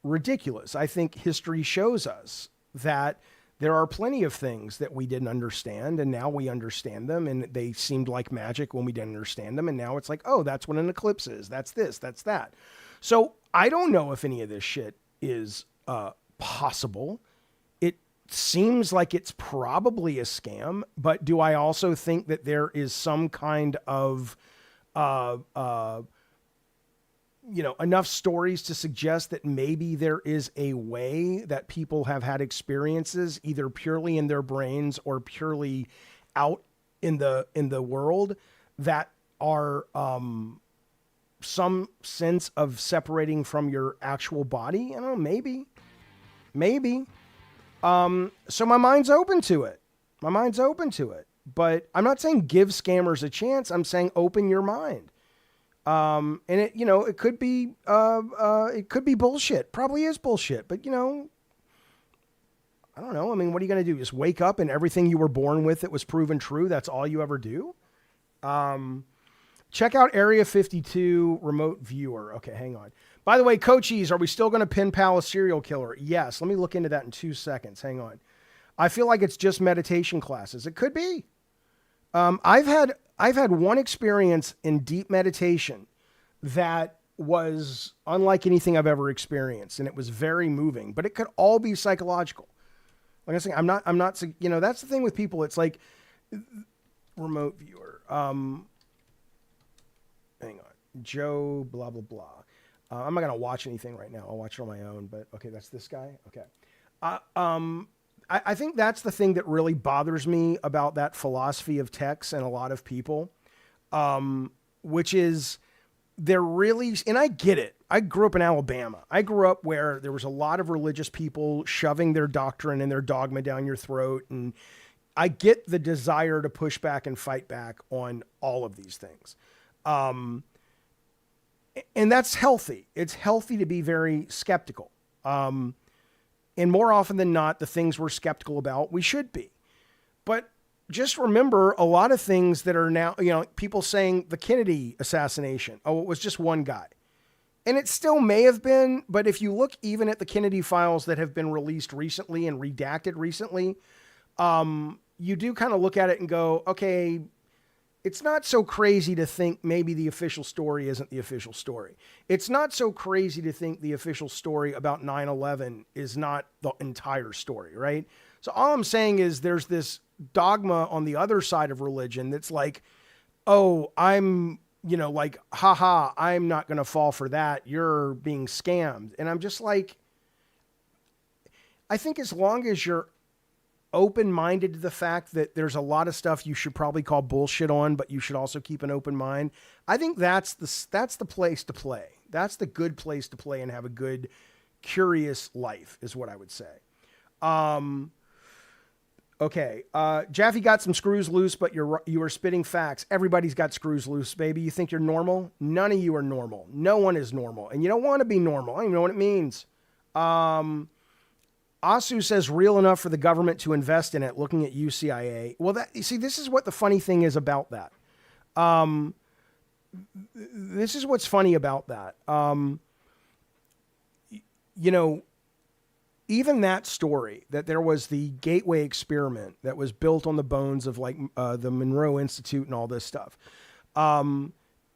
ridiculous. I think history shows us that there are plenty of things that we didn't understand, and now we understand them, and they seemed like magic when we didn't understand them, and now it's like, oh, that's what an eclipse is. That's this, that's that. So I don't know if any of this shit is possible. It seems like it's probably a scam, but do I also think that there is some kind of enough stories to suggest that maybe there is a way that people have had experiences either purely in their brains or purely out in the world that are some sense of separating from your actual body? I don't know, maybe. So my mind's open to it. But I'm not saying give scammers a chance. I'm saying open your mind. And it could be bullshit. Probably is bullshit, but I don't know. I mean, what are you going to do? Just wake up and everything you were born with that was proven true, that's all you ever do? Check out Area 52 remote viewer. Okay, hang on. By the way, Coachies, are we still going to pin Pal a serial killer? Yes. Let me look into that in 2 seconds. Hang on. I feel like it's just meditation classes. It could be. I've had one experience in deep meditation that was unlike anything I've ever experienced, and it was very moving, but it could all be psychological. Like I was saying, I'm not, that's the thing with people. It's like remote viewer. Hang on. Joe, blah, blah, blah. I'm not going to watch anything right now. I'll watch it on my own, but okay, that's this guy. Okay. I think that's the thing that really bothers me about that philosophy of techs and a lot of people, which is they're really, and I get it. I grew up in Alabama. I grew up where there was a lot of religious people shoving their doctrine and their dogma down your throat. And I get the desire to push back and fight back on all of these things. And that's healthy. It's healthy to be very skeptical. And more often than not, the things we're skeptical about, we should be. But just remember a lot of things that are now, people saying the Kennedy assassination. Oh, it was just one guy. And it still may have been, but if you look even at the Kennedy files that have been released recently and redacted recently, you do kind of look at it and go, okay, it's not so crazy to think maybe the official story isn't the official story. It's not so crazy to think the official story about 9/11 is not the entire story, right? So all I'm saying is there's this dogma on the other side of religion that's like, oh, I'm, haha, I'm not going to fall for that. You're being scammed. And I'm just like, I think as long as you're open-minded to the fact that there's a lot of stuff you should probably call bullshit on, but you should also keep an open mind. I think that's the place to play. That's the good place to play and have a good, curious life is what I would say. Okay. Jaffe got some screws loose, but you are spitting facts. Everybody's got screws loose, baby. You think you're normal? None of you are normal. No one is normal. And you don't want to be normal. I don't even know what it means. Asu says real enough for the government to invest in it, looking at UCIA. Well, this is what the funny thing is about that. This is what's funny about that. Even that story that there was the Gateway experiment that was built on the bones of the Monroe Institute and all this stuff. Yeah,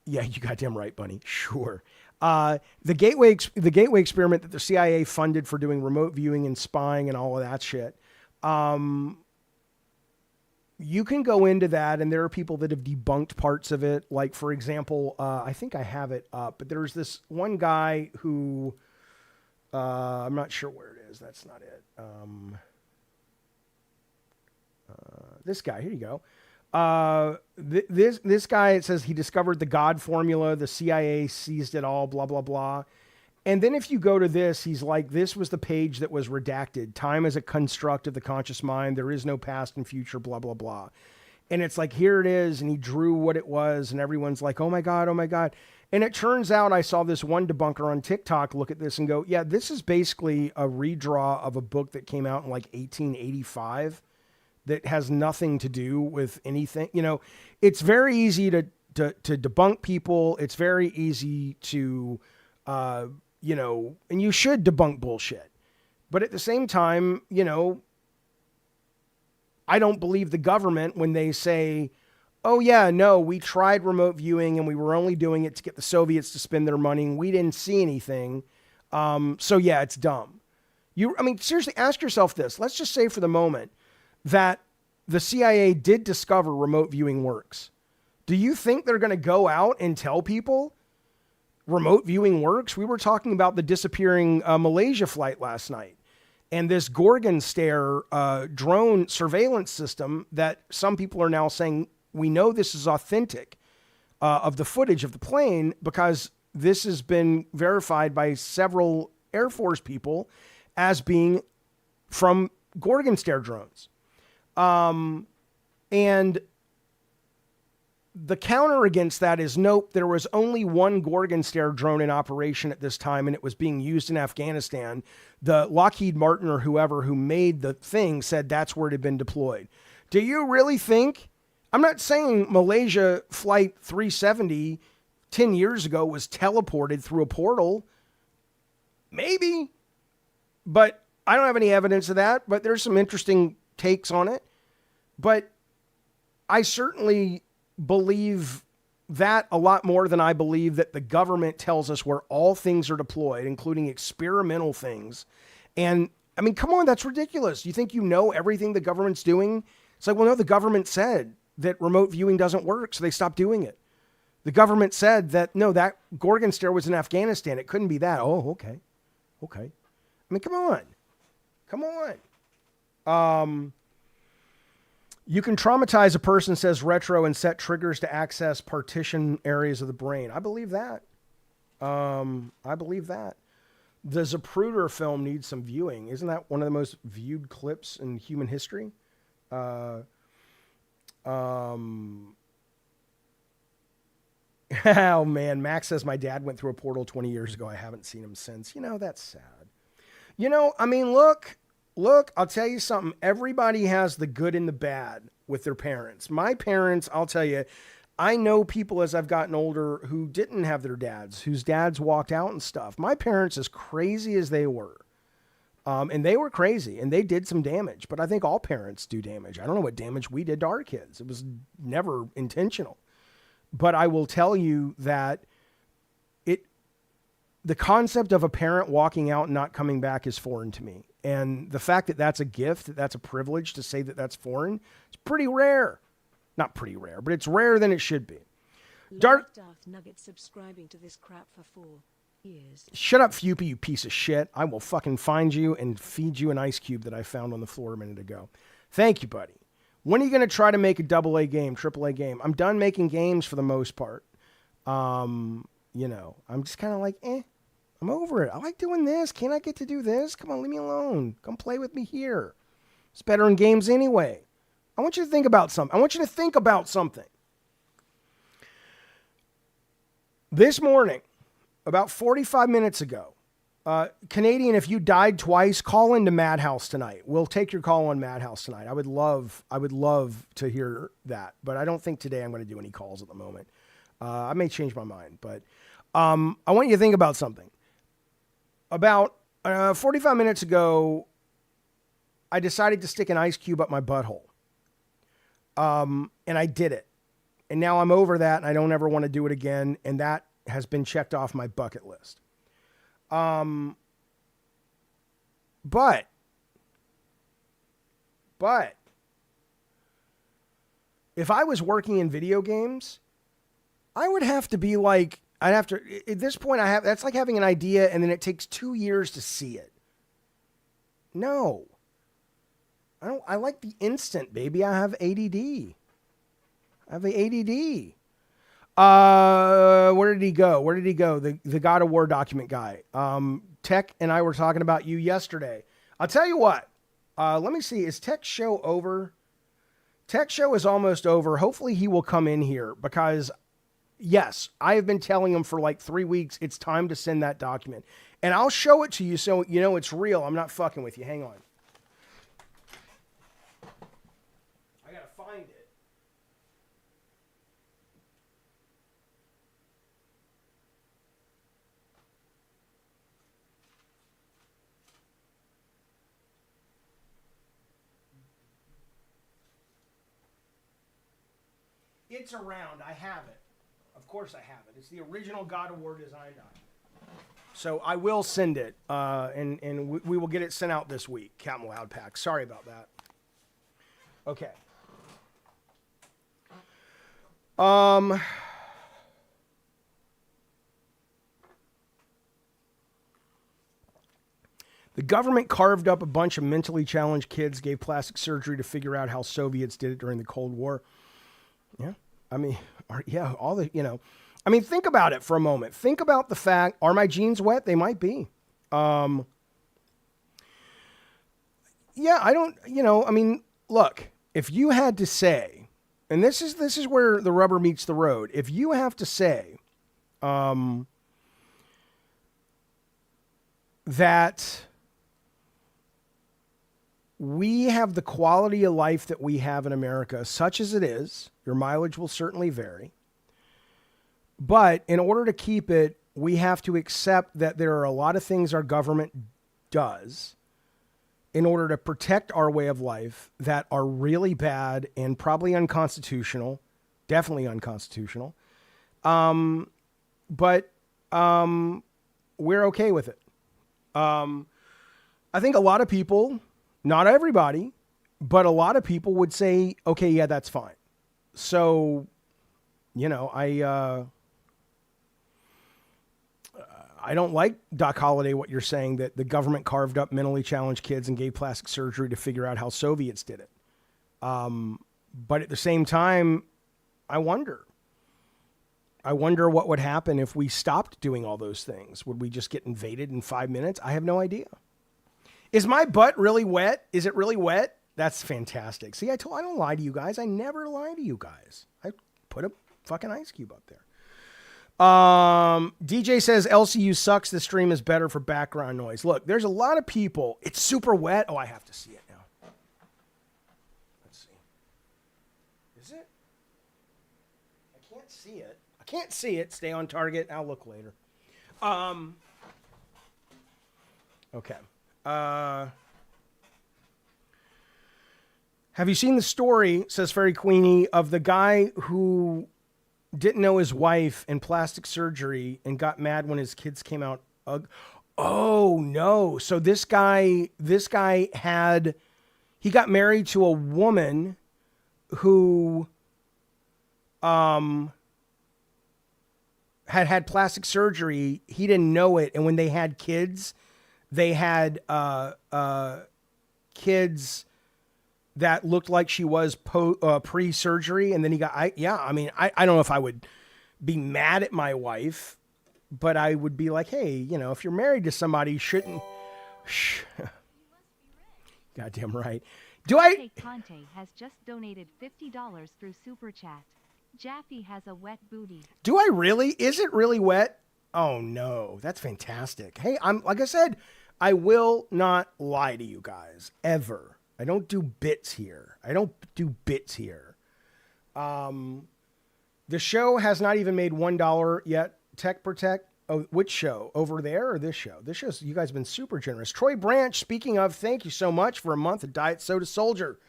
you goddamn right, Bunny. Sure. The Gateway experiment that the CIA funded for doing remote viewing and spying and all of that shit. You can go into that, and there are people that have debunked parts of it. Like, for example, I think I have it up, but there's this one guy who, I'm not sure where it is. That's not it. This guy, here you go. This guy, it says he discovered the God formula. The CIA seized it all, blah, blah, blah. And then if you go to this, he's like, this was the page that was redacted. Time is a construct of the conscious mind. There is no past and future, blah, blah, blah. And it's like, here it is. And he drew what it was. And everyone's like, oh my God, oh my God. And it turns out I saw this one debunker on TikTok look at this and go, yeah, this is basically a redraw of a book that came out in like 1885 that has nothing to do with anything. You know, it's very easy to debunk people. It's very easy to, you know, and you should debunk bullshit. But at the same time, you know, I don't believe the government when they say, oh yeah, no, we tried remote viewing and we were only doing it to get the Soviets to spend their money and we didn't see anything. So yeah, it's dumb. I mean, seriously, ask yourself this. Let's just say for the moment that the CIA did discover remote viewing works. Do you think they're going to go out and tell people remote viewing works? We were talking about the disappearing Malaysia flight last night and this Gorgon stare drone surveillance system that some people are now saying, we know this is authentic of the footage of the plane because this has been verified by several Air Force people as being from Gorgon stare drones. And the counter against that is, nope, there was only one Gorgon stare drone in operation at this time, and it was being used in Afghanistan. The Lockheed Martin or whoever who made the thing said that's where it had been deployed. Do you really think? I'm not saying Malaysia Flight 370 10 years ago was teleported through a portal. Maybe. But I don't have any evidence of that, but there's some interesting takes on it. But I certainly believe that a lot more than I believe that the government tells us where all things are deployed, including experimental things. And I mean, come on, that's ridiculous. You think you know everything the government's doing? It's like, well, no, the government said that remote viewing doesn't work, so they stopped doing it. The government said that, no, that Gorgon stare was in Afghanistan. It couldn't be that. Oh, okay. Okay. I mean, come on. Come on. You can traumatize a person, says Retro, and set triggers to access partition areas of the brain. I believe that. I believe that. The Zapruder film needs some viewing. Isn't that one of the most viewed clips in human history? Oh man, Max says my dad went through a portal 20 years ago. I haven't seen him since. You know, that's sad. You know, I mean, look, I'll tell you something. Everybody has the good and the bad with their parents. My parents, I'll tell you, I know people as I've gotten older who didn't have their dads, whose dads walked out and stuff. My parents, as crazy as they were, and they were crazy and they did some damage, but I think all parents do damage. I don't know what damage we did to our kids. It was never intentional. But I will tell you that the concept of a parent walking out and not coming back is foreign to me. And the fact that that's a gift, that that's a privilege to say that that's foreign, it's pretty rare. Not pretty rare, but it's rarer than it should be. Darth Nugget subscribing to this crap for 4 years. Shut up, Fupy, you piece of shit. I will fucking find you and feed you an ice cube that I found on the floor a minute ago. Thank you, buddy. When are you going to try to make a AA game, AAA game? I'm done making games for the most part. You know, I'm just kind of like, I'm over it. I like doing this. Can't I get to do this? Come on, leave me alone. Come play with me here. It's better in games anyway. I want you to think about something. This morning, about 45 minutes ago, Canadian, if you died twice, call into Madhouse tonight. We'll take your call on Madhouse tonight. I would love to hear that, but I don't think today I'm going to do any calls at the moment. I may change my mind, but I want you to think about something. About 45 minutes ago, I decided to stick an ice cube up my butthole. And I did it. And now I'm over that and I don't ever want to do it again. And that has been checked off my bucket list. But if I was working in video games, I would have to be like, at this point that's like having an idea and then it takes 2 years to see it. No. I like the instant, baby. I have ADD. I have ADD. Where did he go? The God of War document guy. Tech and I were talking about you yesterday. I'll tell you what. Let me see. Is Tech show over? Tech show is almost over. Hopefully he will come in here because yes, I have been telling him for like 3 weeks, it's time to send that document. And I'll show it to you so you know it's real. I'm not fucking with you. Hang on. I gotta find it. It's around. I have it. Of course I have it. It's the original God of War design document. So I will send it, and we will get it sent out this week, Captain Loud Pack. Sorry about that. Okay. The government carved up a bunch of mentally challenged kids, gave plastic surgery to figure out how Soviets did it during the Cold War. Yeah. I mean, all the, I mean, think about it for a moment. Think about the fact, are my jeans wet? They might be. Yeah, I don't, I mean, look, if you had to say, and this is where the rubber meets the road. If you have to say, that we have the quality of life that we have in America, such as it is, your mileage will certainly vary. But in order to keep it, we have to accept that there are a lot of things our government does in order to protect our way of life that are really bad and probably unconstitutional, definitely unconstitutional. But we're okay with it. I think a lot of people, not everybody, but a lot of people would say, okay, yeah, that's fine. So, I don't like, Doc Holliday, what you're saying, that the government carved up mentally challenged kids and gave plastic surgery to figure out how Soviets did it. But at the same time, I wonder what would happen if we stopped doing all those things. Would we just get invaded in 5 minutes? I have no idea. Is my butt really wet? Is it really wet? That's fantastic. See, I don't lie to you guys. I never lie to you guys. I put a fucking ice cube up there. DJ says LCU sucks. The stream is better for background noise. Look, there's a lot of people. It's super wet. Oh, I have to see it now. Let's see. Is it? I can't see it. I can't see it. Stay on target. I'll look later. Okay. Have you seen the story, says Fairy Queenie, of the guy who didn't know his wife in plastic surgery and got mad when his kids came out? Oh no. So this guy he got married to a woman who had plastic surgery. He didn't know it. And when they had kids, they had kids that looked like she was pre-surgery. And then he got, I don't know if I would be mad at my wife, but I would be like, hey, if you're married to somebody, you shouldn't. Goddamn right. Conte has just donated $50 through Super Chat. Jaffe has a wet booty. Do I really? Is it really wet? Oh no, that's fantastic. Hey, like I said, I will not lie to you guys ever. I don't do bits here. The show has not even made $1 yet. Tech Protect. Oh, which show? Over there or this show? This show's, you guys have been super generous. Troy Branch, speaking of, thank you so much for a month of Diet Soda Soldier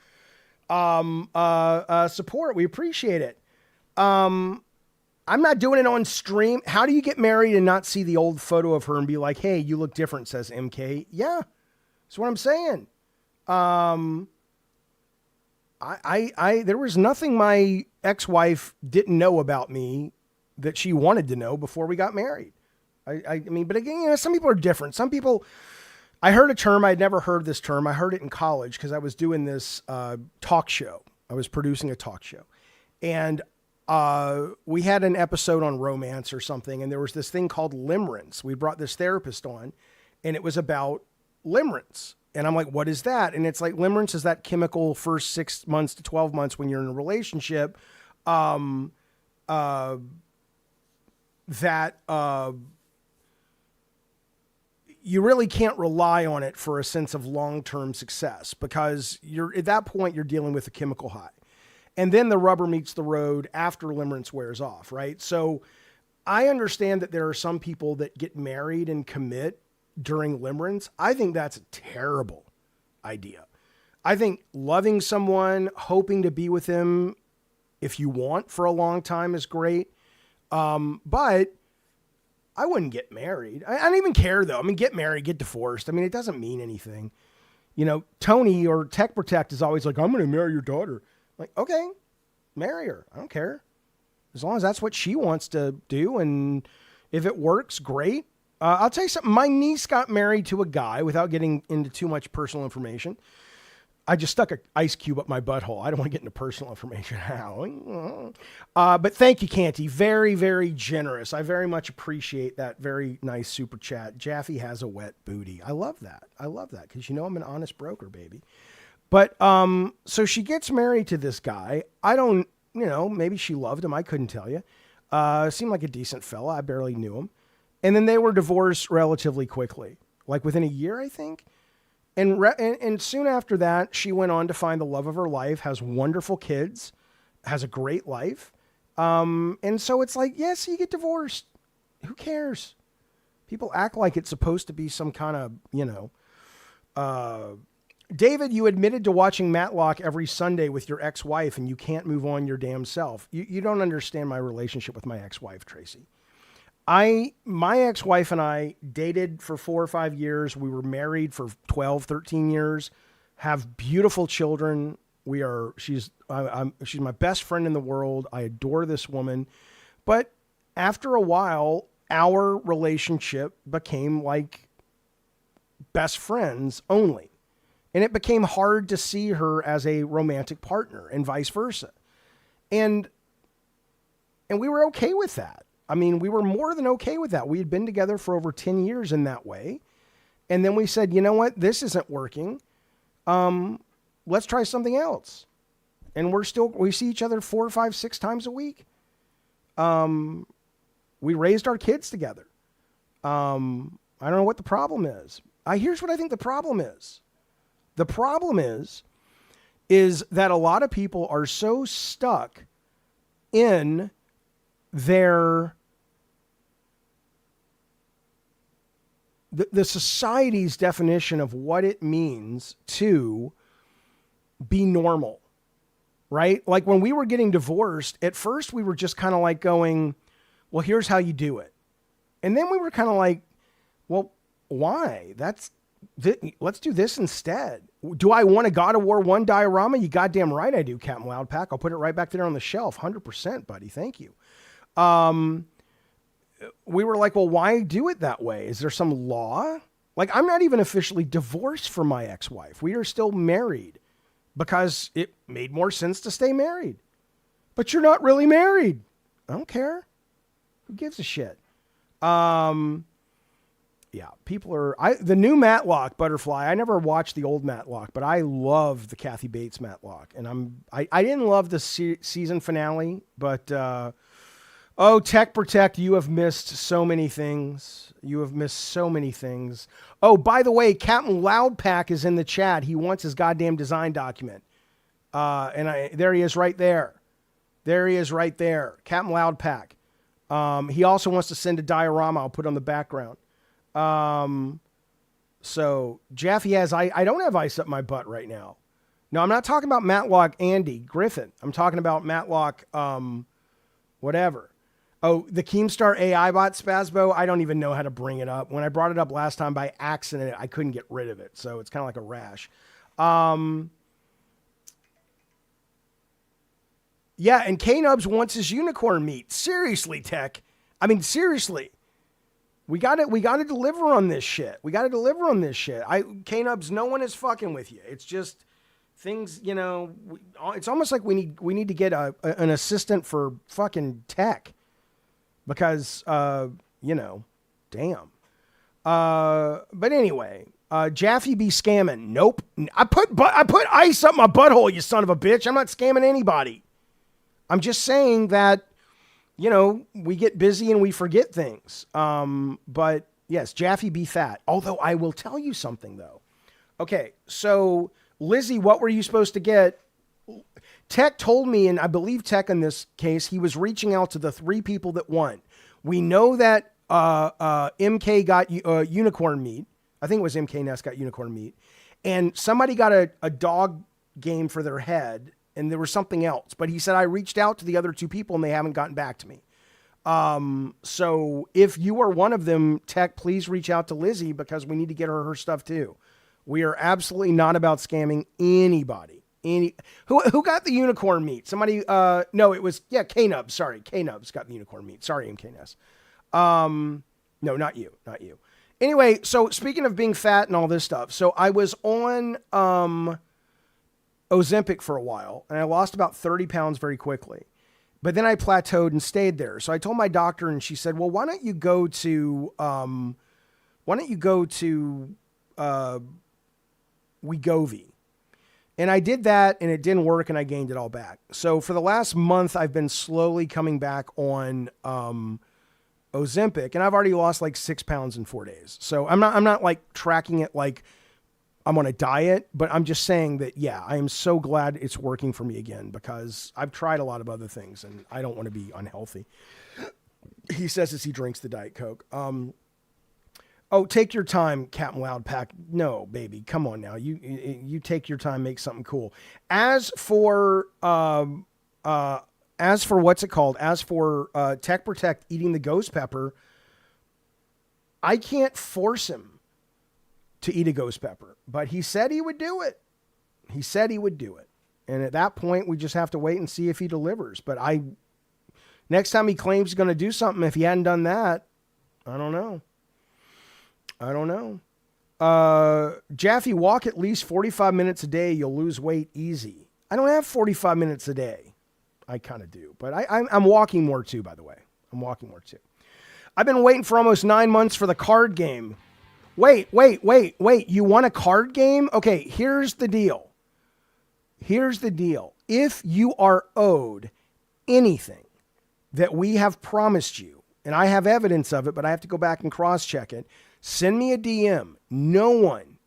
support. We appreciate it. I'm not doing it on stream. How do you get married and not see the old photo of her and be like, hey, you look different, says MK. Yeah, that's what I'm saying. There was nothing my ex-wife didn't know about me that she wanted to know before we got married. I mean, but again, some people are different. Some people, I heard a term. I'd never heard this term. I heard it in college because I was doing this talk show. I was producing a talk show. And we had an episode on romance or something. And there was this thing called limerence. We brought this therapist on. And it was about limerence. And I'm like, what is that? And it's like limerence is that chemical first 6 months to 12 months when you're in a relationship that you really can't rely on it for a sense of long-term success because you're at that point you're dealing with a chemical high. And then the rubber meets the road after limerence wears off, right? So I understand that there are some people that get married and commit during limerence. I think that's a terrible idea. I think loving someone, hoping to be with them if you want for a long time is great. But I wouldn't get married. I don't even care though. I mean, get married, get divorced. I mean, it doesn't mean anything. You know, Tony or Tech Protect is always like, I'm going to marry your daughter. Like, okay, marry her. I don't care. As long as that's what she wants to do. And if it works, great. I'll tell you something. My niece got married to a guy without getting into too much personal information. I just stuck an ice cube up my butthole. I don't want to get into personal information. But thank you, Canty. Very, very generous. I very much appreciate that very nice super chat. Jaffe has a wet booty. I love that. I love that because you know I'm an honest broker, baby. But so she gets married to this guy. I don't, you know, maybe she loved him. I couldn't tell you. Seemed like a decent fella. I barely knew him. And then they were divorced relatively quickly, like within a year, I think. And soon after that, she went on to find the love of her life, has wonderful kids, has a great life. And so it's like, yes, you get divorced. Who cares? People act like it's supposed to be some kind of, you know. David, you admitted to watching Matlock every Sunday with your ex-wife and you can't move on your damn self. You don't understand my relationship with my ex-wife, Tracy. My ex-wife and I dated for 4 or 5 years. We were married for 12, 13 years, have beautiful children. She's my best friend in the world. I adore this woman. But after a while, our relationship became like best friends only. And it became hard to see her as a romantic partner and vice versa. And we were okay with that. I mean, we were more than okay with that. We had been together for over 10 years in that way. And then we said, you know what? This isn't working. Let's try something else. And we see each other 4, 5, 6 times a week. We raised our kids together. I don't know what the problem is. Here's what I think the problem is. The problem is that a lot of people are so stuck in the society's definition of what it means to be normal, right? Like when we were getting divorced, at first we were just kind of like going, well, here's how you do it. And then we were kind of like, well, why? Let's do this instead. Do I want a God of War 1 diorama? You goddamn right I do, Captain Loudpack. I'll put it right back there on the shelf. 100%, buddy. Thank you. We were like, well, why do it that way? Is there some law? Like, I'm not even officially divorced from my ex-wife. We are still married because it made more sense to stay married. But you're not really married. I don't care. Who gives a shit? Yeah, the new Matlock Butterfly. I never watched the old Matlock, but I love the Kathy Bates Matlock. And I didn't love the season finale, but, Tech Protect, you have missed so many things. You have missed so many things. Oh, by the way, Captain Loudpack is in the chat. He wants his goddamn design document. There he is right there. There he is right there. Captain Loudpack. He also wants to send a diorama I'll put on the background. So Jaffe has, I don't have ice up my butt right now. No, I'm not talking about Matlock Andy Griffin. I'm talking about Matlock, whatever. Oh, the Keemstar AI bot Spazbo. I don't even know how to bring it up. When I brought it up last time by accident, I couldn't get rid of it. So it's kind of like a rash. Yeah. And K-Nubs wants his unicorn meat. Seriously, Tech. I mean, seriously. We got to deliver on this shit. K-Nubs, no one is fucking with you. It's just things, you know, it's almost like we need to get an assistant for fucking tech because, you know, damn. But anyway, Jaffe be scamming. Nope. I put ice up my butthole, you son of a bitch. I'm not scamming anybody. I'm just saying that, you know, we get busy and we forget things. But yes, Jaffe be fat. Although I will tell you something though. Okay. So Lizzie, what were you supposed to get? Tech told me, and I believe Tech in this case, he was reaching out to the 3 people that won. We know that, MK got unicorn meat. I think it was MK Ness got unicorn meat. And somebody got a dog game for their head. And there was something else. But he said, I reached out to the other 2 people and they haven't gotten back to me. So if you are one of them, Tech, please reach out to Lizzie because we need to get her stuff too. We are absolutely not about scamming anybody. Who got the unicorn meat? Somebody, no, it was, K-Nubs. Sorry, K-Nubs got the unicorn meat. Sorry, MK Ness. No, not you. Anyway, so speaking of being fat and all this stuff, so I was on, Ozempic for a while and I lost about 30 pounds very quickly, but then I plateaued and stayed there. So I told my doctor and she said, well, why don't you go to Wegovy? And I did that and it didn't work and I gained it all back. So for the last month, I've been slowly coming back on, Ozempic and I've already lost like 6 pounds in 4 days. So I'm not like tracking it like I'm on a diet, but I'm just saying that, yeah, I am so glad it's working for me again because I've tried a lot of other things and I don't want to be unhealthy. He says as he drinks the Diet Coke. Oh, take your time, Captain Loudpack. No, baby, come on now. You take your time, make something cool. As for what's it called? As for Tech Protect eating the ghost pepper, I can't force him to eat a ghost pepper, but he said he would do it. And at that point, we just have to wait and see if he delivers. But next time he claims he's going to do something, if he hadn't done that, I don't know. Jaffe, walk at least 45 minutes a day. You'll lose weight easy. I don't have 45 minutes a day. I kind of do, but I'm walking more too, by the way. I've been waiting for almost 9 months for the card game. Wait. You want a card game? Okay, here's the deal. If you are owed anything that we have promised you, and I have evidence of it, but I have to go back and cross-check it, send me a DM. No one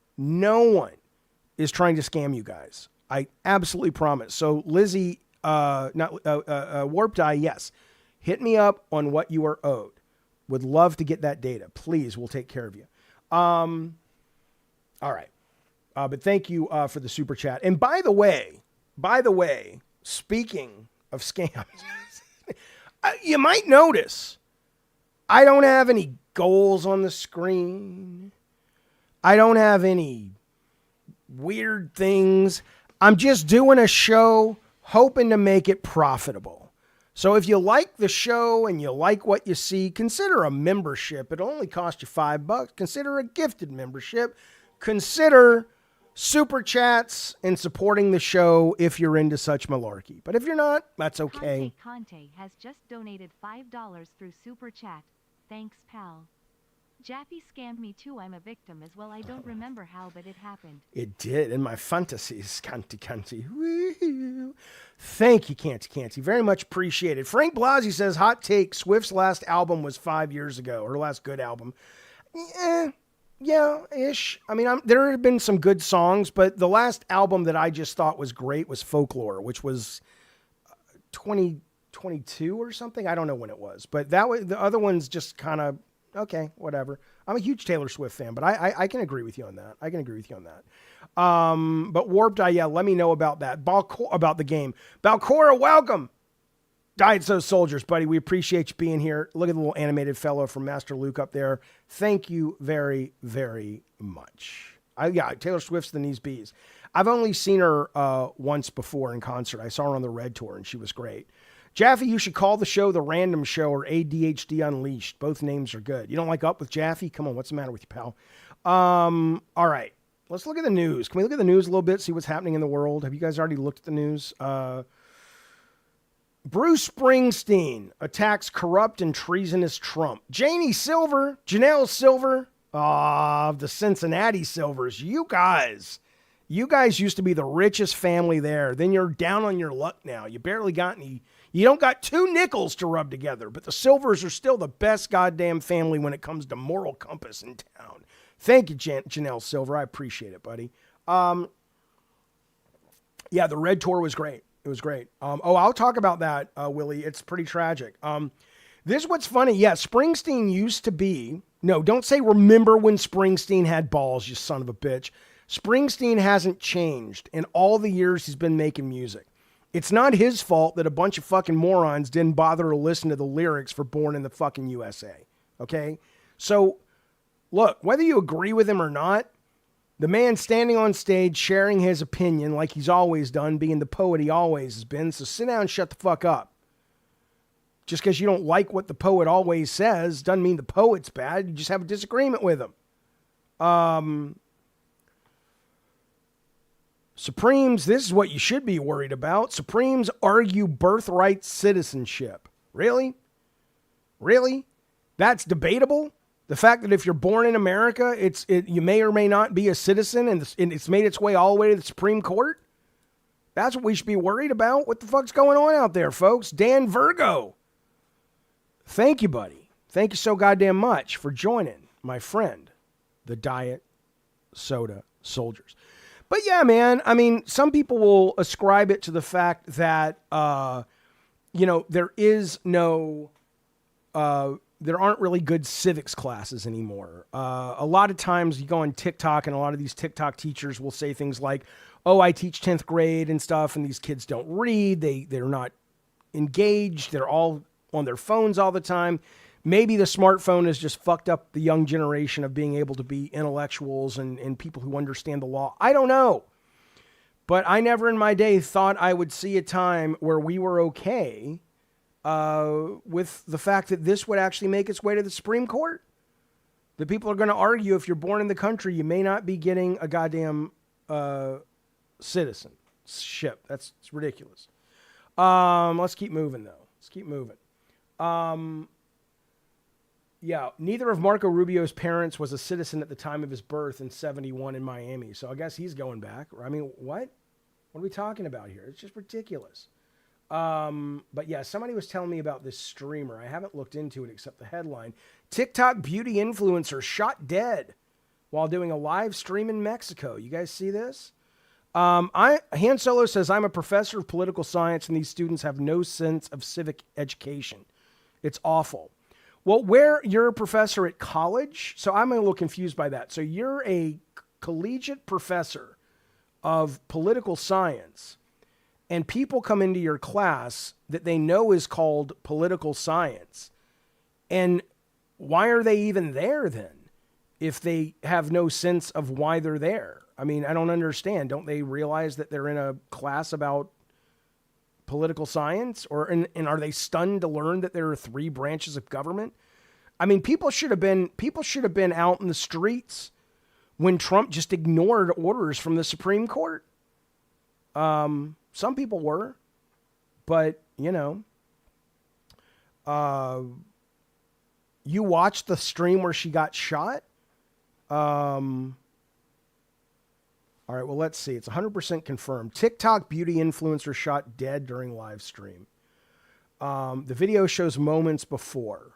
is trying to scam you guys. I absolutely promise. So Lizzie, Warped Eye, yes. Hit me up on what you are owed. Would love to get that data. Please, we'll take care of you. All right. But thank you for the super chat. And by the way, speaking of scams, you might notice I don't have any goals on the screen. I don't have any weird things. I'm just doing a show hoping to make it profitable. So if you like the show and you like what you see, consider a membership. It'll only cost you $5. Consider a gifted membership. Consider super chats and supporting the show if you're into such malarkey. But if you're not, that's okay. Conte has just donated $5 through super chat. Thanks, pal. Jaffe scammed me too. I'm a victim as well. I don't remember how, but it happened. It did in my fantasies. Canty. Woo. Thank you, Canty. Very much appreciated. Frank Blasey says, hot take, Swift's last album was 5 years ago. Her last good album. Yeah-ish. I mean, there have been some good songs, but the last album that I just thought was great was Folklore, which was 2022 or something. I don't know when it was, but the other one's just kind of, okay, whatever. I'm a huge Taylor Swift fan, but I can agree with you on that. But Warped Eye, yeah, let me know about that. About the game. Balcora, welcome. Died So Soldiers, buddy. We appreciate you being here. Look at the little animated fellow from Master Luke up there. Thank you very, very much. Taylor Swift's the Knees Bees. I've only seen her once before in concert. I saw her on the Red Tour, and she was great. Jaffe, you should call the show The Random Show or ADHD Unleashed. Both names are good. You don't like Up with Jaffe? Come on, what's the matter with you, pal? All right. Let's look at the news. Can we look at the news a little bit, see what's happening in the world? Have you guys already looked at the news? Bruce Springsteen attacks corrupt and treasonous Trump. Janelle Silver, of the Cincinnati Silvers. You guys used to be the richest family there. Then you're down on your luck now. You barely got any. You don't got 2 nickels to rub together, but the Silvers are still the best goddamn family when it comes to moral compass in town. Thank you, Janelle Silver. I appreciate it, buddy. Yeah, the Red Tour was great. It was great. I'll talk about that, Willie. It's pretty tragic. This is what's funny. Yeah, Springsteen used to be. No, don't say remember when Springsteen had balls, you son of a bitch. Springsteen hasn't changed in all the years he's been making music. It's not his fault that a bunch of fucking morons didn't bother to listen to the lyrics for Born in the fucking USA. Okay? So, look, whether you agree with him or not, the man standing on stage sharing his opinion like he's always done, being the poet he always has been, so sit down and shut the fuck up. Just because you don't like what the poet always says doesn't mean the poet's bad. You just have a disagreement with him. Supremes, this is what you should be worried about. Supremes argue birthright citizenship. Really? Really? That's debatable? The fact that if you're born in America, you may or may not be a citizen and it's made its way all the way to the Supreme Court? That's what we should be worried about? What the fuck's going on out there, folks? Dan Virgo. Thank you, buddy. Thank you so goddamn much for joining, my friend, the Diet Soda Soldiers. But yeah, man, I mean, some people will ascribe it to the fact that, there is no, there aren't really good civics classes anymore. A lot of times you go on TikTok and a lot of these TikTok teachers will say things like, oh, I teach 10th grade and stuff, and these kids don't read. They're not engaged. They're all on their phones all the time. Maybe the smartphone has just fucked up the young generation of being able to be intellectuals and people who understand the law. I don't know. But I never in my day thought I would see a time where we were okay with the fact that this would actually make its way to the Supreme Court. The people are going to argue if you're born in the country, you may not be getting a goddamn citizenship. It's ridiculous. Let's keep moving, though. Let's keep moving. Yeah, neither of Marco Rubio's parents was a citizen at the time of his birth in 1971 in Miami. So I guess he's going back. I mean, what? What are we talking about here? It's just ridiculous. But yeah, somebody was telling me about this streamer. I haven't looked into it except the headline. TikTok beauty influencer shot dead while doing a live stream in Mexico. You guys see this? Han Solo says, I'm a professor of political science and these students have no sense of civic education. It's awful. Well, where you're a professor at college, so I'm a little confused by that. So you're a collegiate professor of political science, and people come into your class that they know is called political science. And why are they even there then if they have no sense of why they're there? I mean, I don't understand. Don't they realize that they're in a class about political science? And are they stunned to learn that there are 3 branches of government? I mean, people should have been out in the streets when Trump just ignored orders from the Supreme Court. Some people were, but you watched the stream where she got shot. All right, well, let's see. It's 100% confirmed. TikTok beauty influencer shot dead during live stream. The video shows moments before.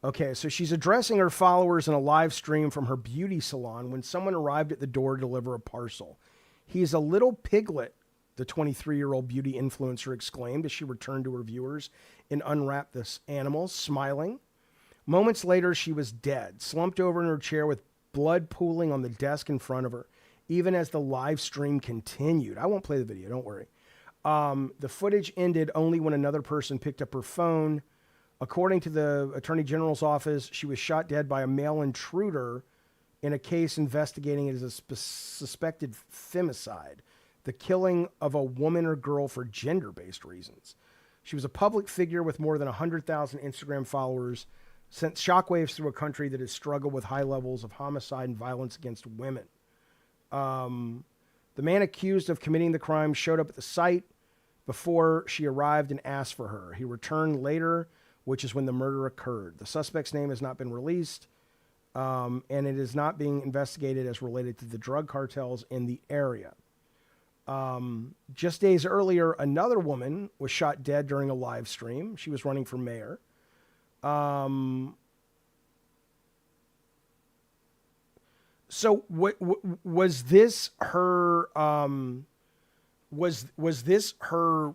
Okay, so she's addressing her followers in a live stream from her beauty salon when someone arrived at the door to deliver a parcel. He's a little piglet, the 23-year-old beauty influencer exclaimed as she returned to her viewers and unwrapped this animal, smiling. Moments later, she was dead, slumped over in her chair with blood pooling on the desk in front of her. Even as the live stream continued. I won't play the video, don't worry. The footage ended only when another person picked up her phone. According to the Attorney General's office, she was shot dead by a male intruder in a case investigating it as a suspected femicide, the killing of a woman or girl for gender-based reasons. She was a public figure with more than 100,000 Instagram followers, sent shockwaves through a country that has struggled with high levels of homicide and violence against women. The man accused of committing the crime showed up at the site before she arrived and asked for her. He returned later, which is when the murder occurred. The suspect's name has not been released, and it is not being investigated as related to the drug cartels in the area. Just days earlier, another woman was shot dead during a live stream. She was running for mayor. So was this her, was this her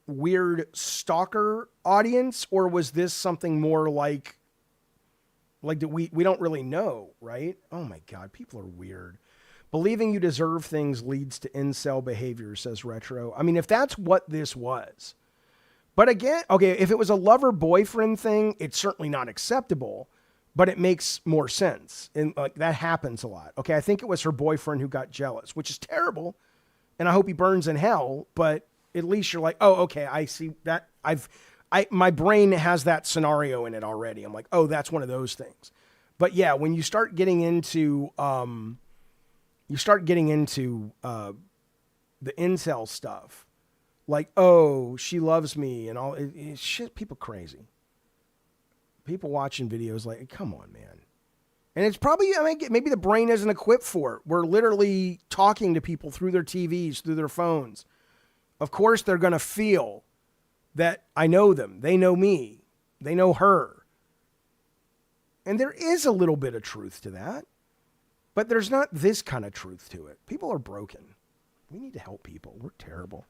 weird stalker audience, or was this something more like that we don't really know, right? Oh my God, people are weird. Believing you deserve things leads to incel behavior, says Retro. I mean, if that's what this was. But again, okay, if it was a lover-boyfriend thing, it's certainly not acceptable, but it makes more sense. And like that happens a lot. Okay, I think it was her boyfriend who got jealous, which is terrible, and I hope he burns in hell, but at least you're like, oh, okay, I see that. My brain has that scenario in it already. I'm like, oh, that's one of those things. But yeah, when you start getting into the incel stuff, like, oh, she loves me and all, it's shit, people crazy. People watching videos like, come on, man. And it's probably, I mean, maybe the brain isn't equipped for it. We're literally talking to people through their TVs, through their phones. Of course, they're going to feel that I know them. They know me. They know her. And there is a little bit of truth to that. But there's not this kind of truth to it. People are broken. We need to help people. We're terrible.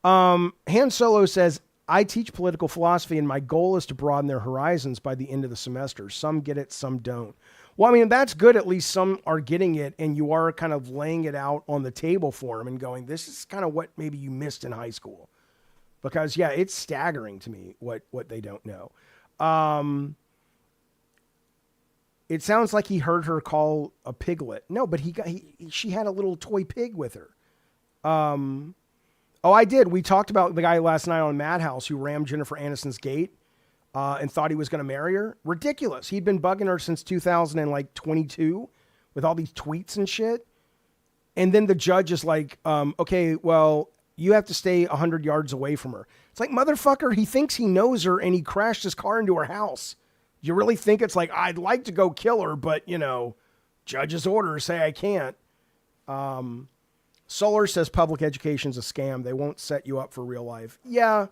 Han Solo says, I teach political philosophy and my goal is to broaden their horizons by the end of the semester. Some get it, some don't. Well, I mean, that's good. At least some are getting it and you are kind of laying it out on the table for them and going, this is kind of what maybe you missed in high school. Because, yeah, it's staggering to me what they don't know. It sounds like he heard her call a piglet. No, but she had a little toy pig with her. Oh, I did. We talked about the guy last night on Madhouse who rammed Jennifer Aniston's gate and thought he was going to marry her. Ridiculous. He'd been bugging her since 2022 with all these tweets and shit. And then the judge is like, okay, well, you have to stay 100 yards away from her. It's like, motherfucker, he thinks he knows her and he crashed his car into her house. You really think it's like, I'd like to go kill her, but, you know, judge's orders say I can't. Solar says public education's a scam. They won't set you up for real life. Yeah,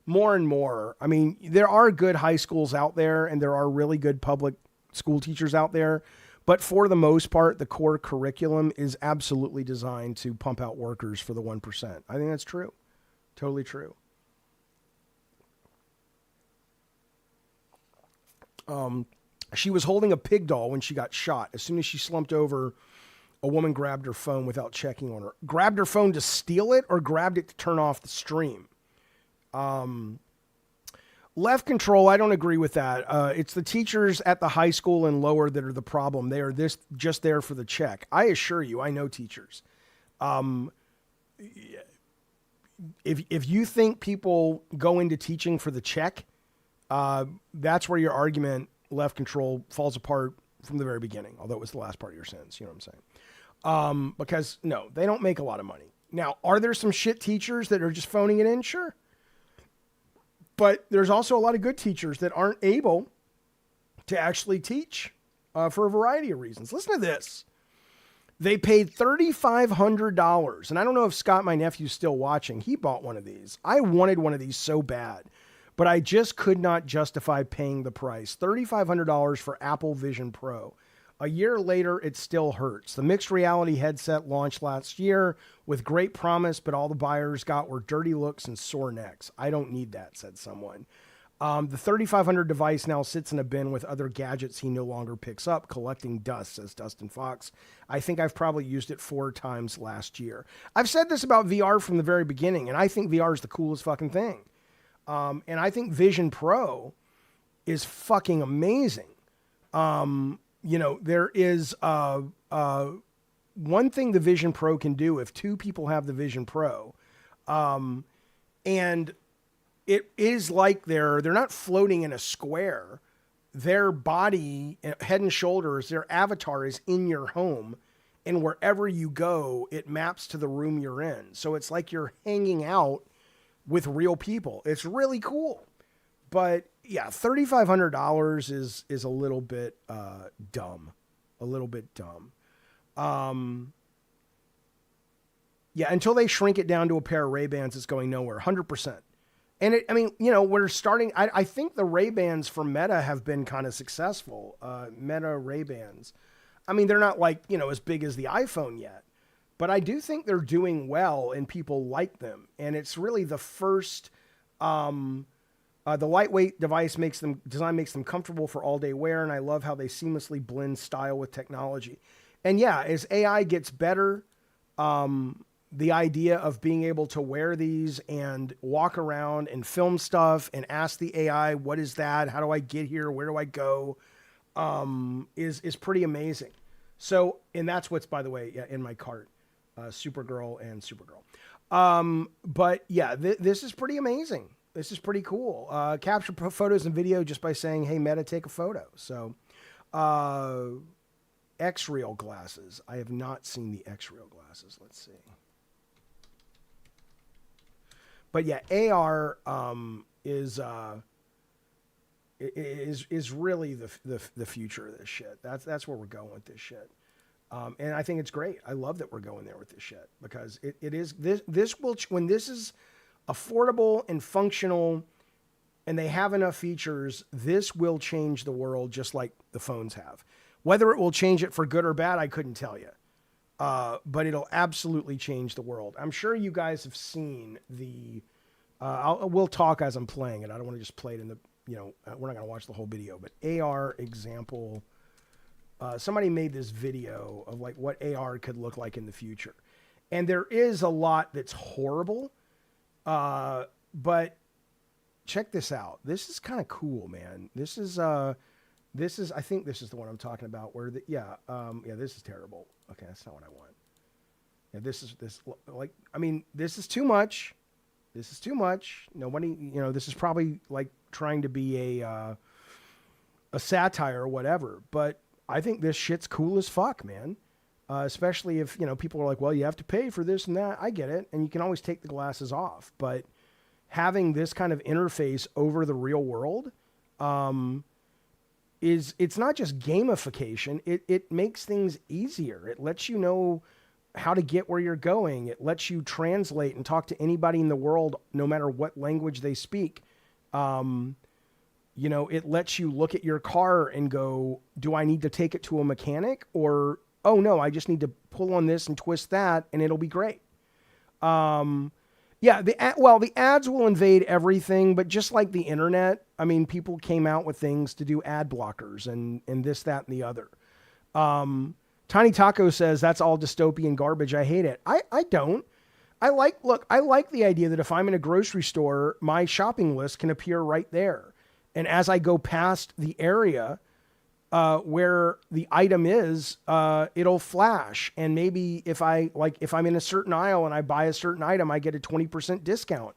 more and more. I mean, there are good high schools out there and there are really good public school teachers out there. But for the most part, the core curriculum is absolutely designed to pump out workers for the 1%. I think that's true. Totally true. She was holding a pig doll when she got shot. As soon as she slumped over, a woman grabbed her phone without checking on her. Grabbed her phone to steal it or grabbed it to turn off the stream? Left control, I don't agree with that. It's the teachers at the high school and lower that are the problem. They are just there for the check. I assure you, I know teachers. If you think people go into teaching for the check, that's where your argument, left control, falls apart from the very beginning, although it was the last part of your sentence. You know what I'm saying? Because, no, they don't make a lot of money. Now, are there some shit teachers that are just phoning it in? Sure. But there's also a lot of good teachers that aren't able to actually teach for a variety of reasons. Listen to this. They paid $3,500. And I don't know if Scott, my nephew's still watching. He bought one of these. I wanted one of these so bad, but I just could not justify paying the price. $3,500 for Apple Vision Pro. A year later, it still hurts. The mixed reality headset launched last year with great promise, but all the buyers got were dirty looks and sore necks. I don't need that, said someone. The $3,500 device now sits in a bin with other gadgets he no longer picks up, collecting dust, says Dustin Fox. I think I've probably used it 4 times last year. I've said this about VR from the very beginning, and I think VR is the coolest fucking thing. And I think Vision Pro is fucking amazing. You know, there is one thing the Vision Pro can do if 2 people have the Vision Pro, and it is like they're not floating in a square. Their body, head and shoulders, their avatar is in your home, and wherever you go, it maps to the room you're in. So it's like you're hanging out with real people. It's really cool. But yeah, $3,500 is a little bit dumb. A little bit dumb. Yeah, until they shrink it down to a pair of Ray-Bans, it's going nowhere. 100%. And we're starting. I think the Ray-Bans from Meta have been kind of successful. Meta Ray-Bans. I mean, they're not like, as big as the iPhone yet, but I do think they're doing well and people like them. And it's really the first, the lightweight design makes them comfortable for all day wear. And I love how they seamlessly blend style with technology. And yeah, as AI gets better, the idea of being able to wear these and walk around and film stuff and ask the AI, what is that? How do I get here? Where do I go? Is pretty amazing. So, and that's what's, by the way, in my cart, Supergirl and Supergirl. But yeah, this is pretty amazing. This is pretty cool. Capture photos and video just by saying, hey, Meta, take a photo. So, X-Real glasses. I have not seen the X-Real glasses. Let's see. But yeah, AR is really the future of this shit. That's where we're going with this shit. And I think it's great. I love that we're going there with this shit because it is this will, when this is affordable and functional and they have enough features, this will change the world just like the phones have. Whether it will change it for good or bad, I couldn't tell you. But it'll absolutely change the world. I'm sure you guys have seen the, we'll talk as I'm playing it. I don't want to just play it in the, we're not going to watch the whole video, but AR example. Somebody made this video of like what AR could look like in the future. And there is a lot that's horrible. But check this out. This is kind of cool, man. This is, I think this is the one I'm talking about where this is terrible. Okay. That's not what I want. Yeah. This is too much. This is too much. Nobody, this is probably like trying to be a satire or whatever, but I think this shit's cool as fuck, man. Especially if, people are like, well, you have to pay for this and that. I get it. And you can always take the glasses off, but having this kind of interface over the real world, it's not just gamification. It makes things easier. It lets you know how to get where you're going. It lets you translate and talk to anybody in the world, no matter what language they speak. It lets you look at your car and go, do I need to take it to a mechanic? Or, oh no, I just need to pull on this and twist that and it'll be great. The ads will invade everything, but just like the internet, I mean, people came out with things to do ad blockers and this, that, and the other. Tiny Taco says that's all dystopian garbage. I hate it. I don't. I like the idea that if I'm in a grocery store, my shopping list can appear right there. And as I go past the area where the item is, it'll flash. And maybe if I'm in a certain aisle and I buy a certain item, I get a 20% discount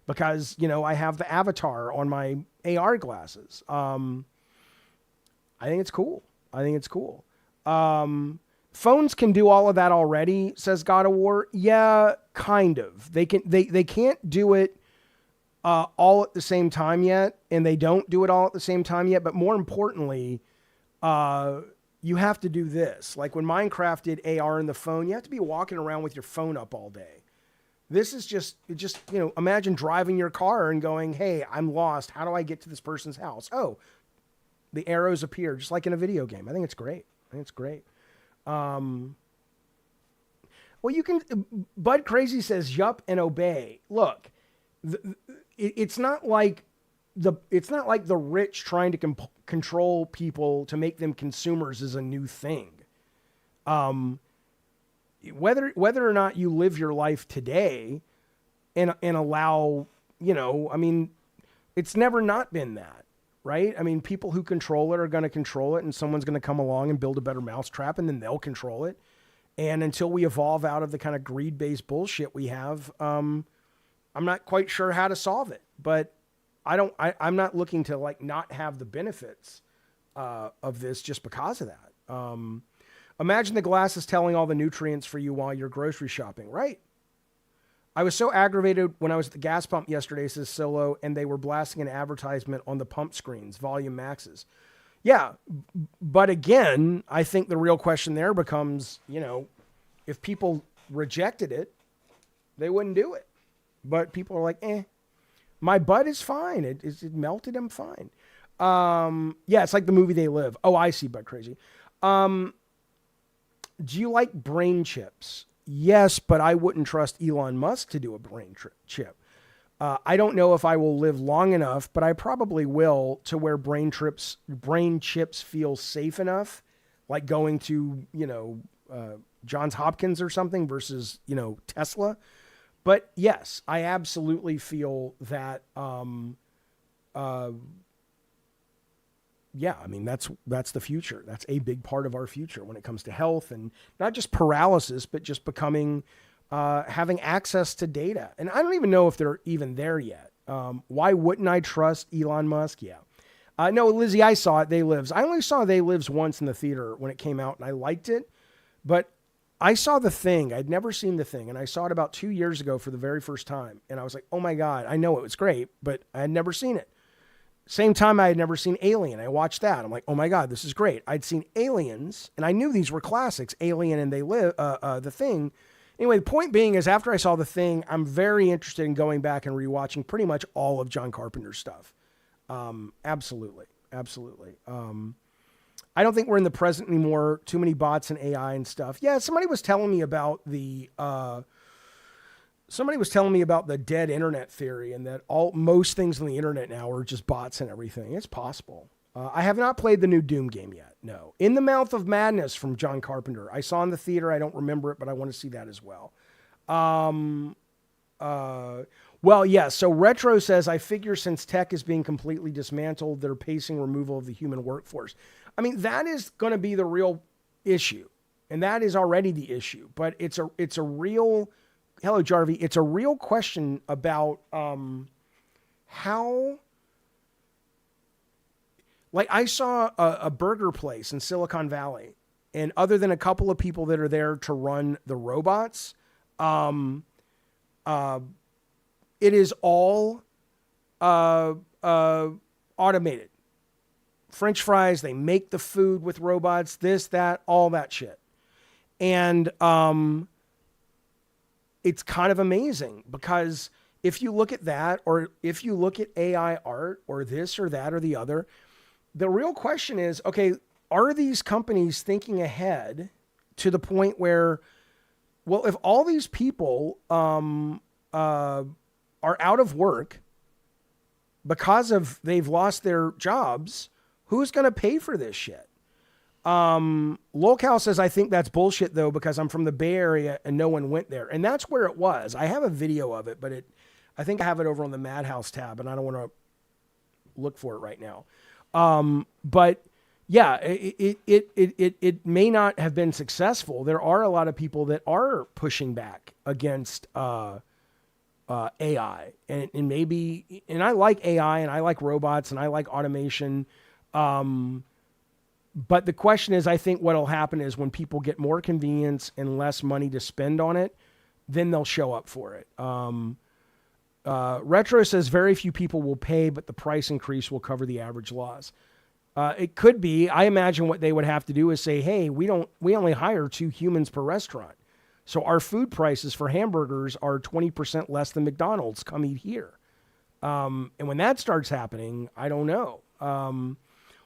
because, I have the avatar on my AR glasses. I think it's cool. Phones can do all of that already, says God of War. Yeah, kind of. They can't do it all at the same time yet, and they don't do it all at the same time yet. But more importantly, you have to do this. Like when Minecraft did AR in the phone, you have to be walking around with your phone up all day. This is just imagine driving your car and going, hey, I'm lost. How do I get to this person's house? Oh, the arrows appear just like in a video game. I think it's great. You can, Bud Crazy says, yup and obey. Look, it's not like the rich trying to control people to make them consumers is a new thing. Whether or not you live your life today and allow, it's never not been that, right? I mean, people who control it are going to control it, and someone's going to come along and build a better mousetrap, and then they'll control it. And until we evolve out of the kind of greed-based bullshit we have, I'm not quite sure how to solve it. But I'm not looking to like not have the benefits of this just because of that. Imagine the glasses telling all the nutrients for you while you're grocery shopping, right? I was so aggravated when I was at the gas pump yesterday, says Solo, and they were blasting an advertisement on the pump screens, volume maxes. Yeah, but again, I think the real question there becomes, if people rejected it, they wouldn't do it. But people are like, my butt is fine. It melted. I'm fine. Yeah, it's like the movie They Live. Oh, I see, butt crazy. Do you like brain chips? Yes, but I wouldn't trust Elon Musk to do a brain chip. I don't know if I will live long enough, but I probably will, to where brain chips feel safe enough, like going to, Johns Hopkins or something versus, Tesla. But yes, I absolutely feel that, yeah, I mean, that's the future. That's a big part of our future when it comes to health, and not just paralysis, but just becoming, having access to data. And I don't even know if they're even there yet. Why wouldn't I trust Elon Musk? Yeah. No, Lizzie, I saw it. They Lives. I only saw They Lives once in the theater when it came out, and I liked it. But I saw The Thing. I'd never seen The Thing, and I saw it about 2 years ago for the very first time. And I was like, oh my God, I know it was great, but I had never seen it. Same time I had never seen Alien. I watched that. I'm like, oh my God, this is great. I'd seen Aliens, and I knew these were classics, Alien and The Thing. Anyway, the point being is, after I saw The Thing, I'm very interested in going back and rewatching pretty much all of John Carpenter's stuff. Absolutely. I don't think we're in the present anymore. Too many bots and AI and stuff. Yeah, somebody was telling me about the dead internet theory, and that most things on the internet now are just bots and everything. It's possible. I have not played the new Doom game yet. No. In the Mouth of Madness from John Carpenter. I saw in the theater. I don't remember it, but I want to see that as well. Well, yeah. So Retro says, I figure since tech is being completely dismantled, they're pacing removal of the human workforce. I mean, that is going to be the real issue. And that is already the issue. But it's a real... Hello, Jarvie. It's a real question about how... Like, I saw a burger place in Silicon Valley, and other than a couple of people that are there to run the robots, it is all automated. French fries, they make the food with robots, this, that, all that shit. And it's kind of amazing, because if you look at that, or if you look at AI art, or this or that or the other, the real question is, okay, are these companies thinking ahead to the point where, well, if all these people are out of work because of they've lost their jobs, who's going to pay for this shit? Lolcow says, I think that's bullshit though, because I'm from the Bay Area and no one went there. And that's where it was. I have a video of it, but I think I have it over on the Madhouse tab, and I don't want to look for it right now. But yeah, it may not have been successful. There are a lot of people that are pushing back against, AI, and maybe, and I like AI, and I like robots, and I like automation. But the question is, I think what'll happen is when people get more convenience and less money to spend on it, then they'll show up for it. Retro says very few people will pay, but the price increase will cover the average loss. It could be. I imagine what they would have to do is say, hey, we only hire 2 humans per restaurant. So our food prices for hamburgers are 20% less than McDonald's. Come eat here. And when that starts happening, I don't know.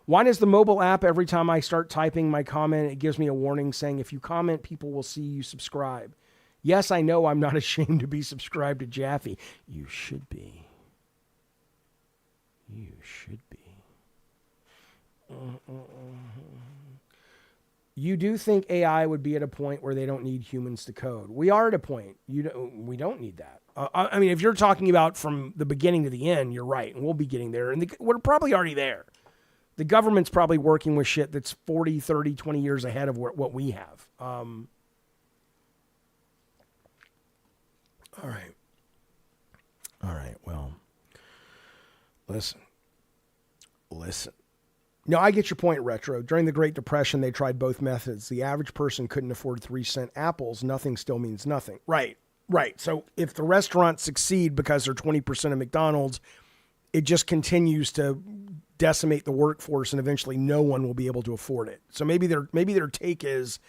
Why does the mobile app, every time I start typing my comment, it gives me a warning saying, if you comment, people will see you subscribe. Yes, I know I'm not ashamed to be subscribed to Jaffe. You should be. You should be. You do think AI would be at a point where they don't need humans to code? We are at a point. We don't need that. I mean, if you're talking about from the beginning to the end, you're right. And we'll be getting there. And we're probably already there. The government's probably working with shit that's 40, 30, 20 years ahead of what we have. All right. Well, Listen. No, I get your point, Retro. During the Great Depression, they tried both methods. The average person couldn't afford 3-cent apples. Nothing still means nothing. Right. So if the restaurants succeed because they're 20% of McDonald's, it just continues to decimate the workforce, and eventually no one will be able to afford it. So maybe their take is,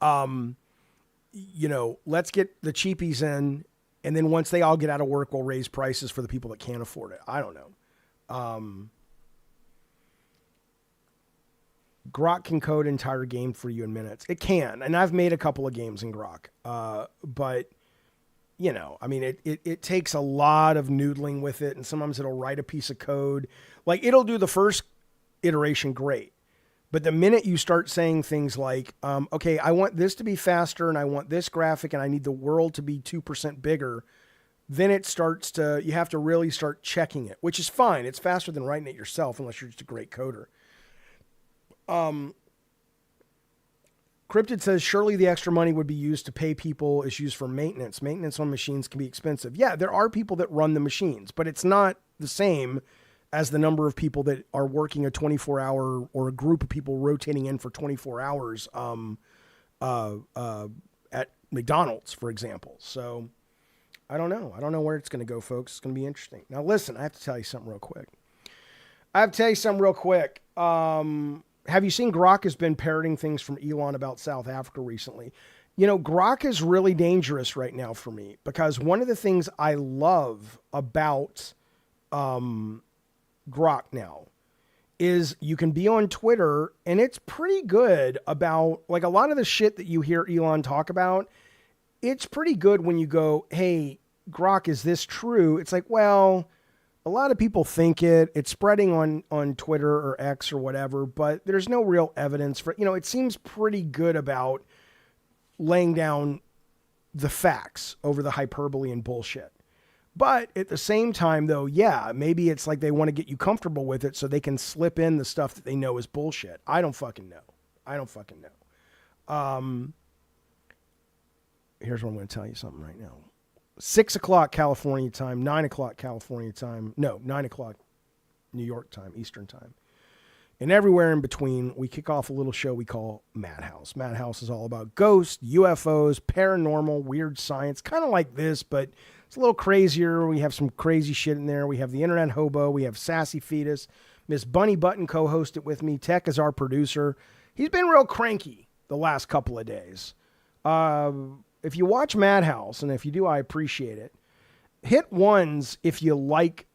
let's get the cheapies in, and then once they all get out of work, we'll raise prices for the people that can't afford it. I don't know. Grok can code an entire game for you in minutes. It can, and I've made a couple of games in Grok. But it takes a lot of noodling with it, and sometimes it'll write a piece of code. Like, it'll do the first iteration great, but the minute you start saying things like, okay, I want this to be faster, and I want this graphic, and I need the world to be 2% bigger, then you have to really start checking it, which is fine. It's faster than writing it yourself, unless you're just a great coder. Cryptid says, surely the extra money would be used to pay people is used for maintenance. Maintenance on machines can be expensive. Yeah, there are people that run the machines, but it's not the same as the number of people that are working a 24-hour or a group of people rotating in for 24 hours at McDonald's, for example. So I don't know. I don't know where it's going to go, folks. It's going to be interesting. Now, listen, I have to tell you something real quick. Have you seen Grok has been parroting things from Elon about South Africa recently? Grok is really dangerous right now for me, because one of the things I love about Grok now is you can be on Twitter, and it's pretty good about, like, a lot of the shit that you hear Elon talk about. It's pretty good when you go, hey, Grok, is this true? It's like, well, a lot of people think it's spreading on Twitter or X or whatever, but there's no real evidence for, it seems pretty good about laying down the facts over the hyperbole and bullshit. But at the same time, though, yeah, maybe it's like they want to get you comfortable with it so they can slip in the stuff that they know is bullshit. I don't fucking know. Here's what I'm going to tell you something right now. 6 o'clock California time, 9 o'clock California time. No, 9 o'clock New York time, Eastern time. And everywhere in between, we kick off a little show we call Madhouse. Madhouse is all about ghosts, UFOs, paranormal, weird science, kind of like this, but it's a little crazier. We have some crazy shit in there. We have the Internet Hobo. We have Sassy Fetus. Miss Bunny Button co-host it with me. Tech is our producer. He's been real cranky the last couple of days. If you watch Madhouse, and if you do, I appreciate it, hit ones if you like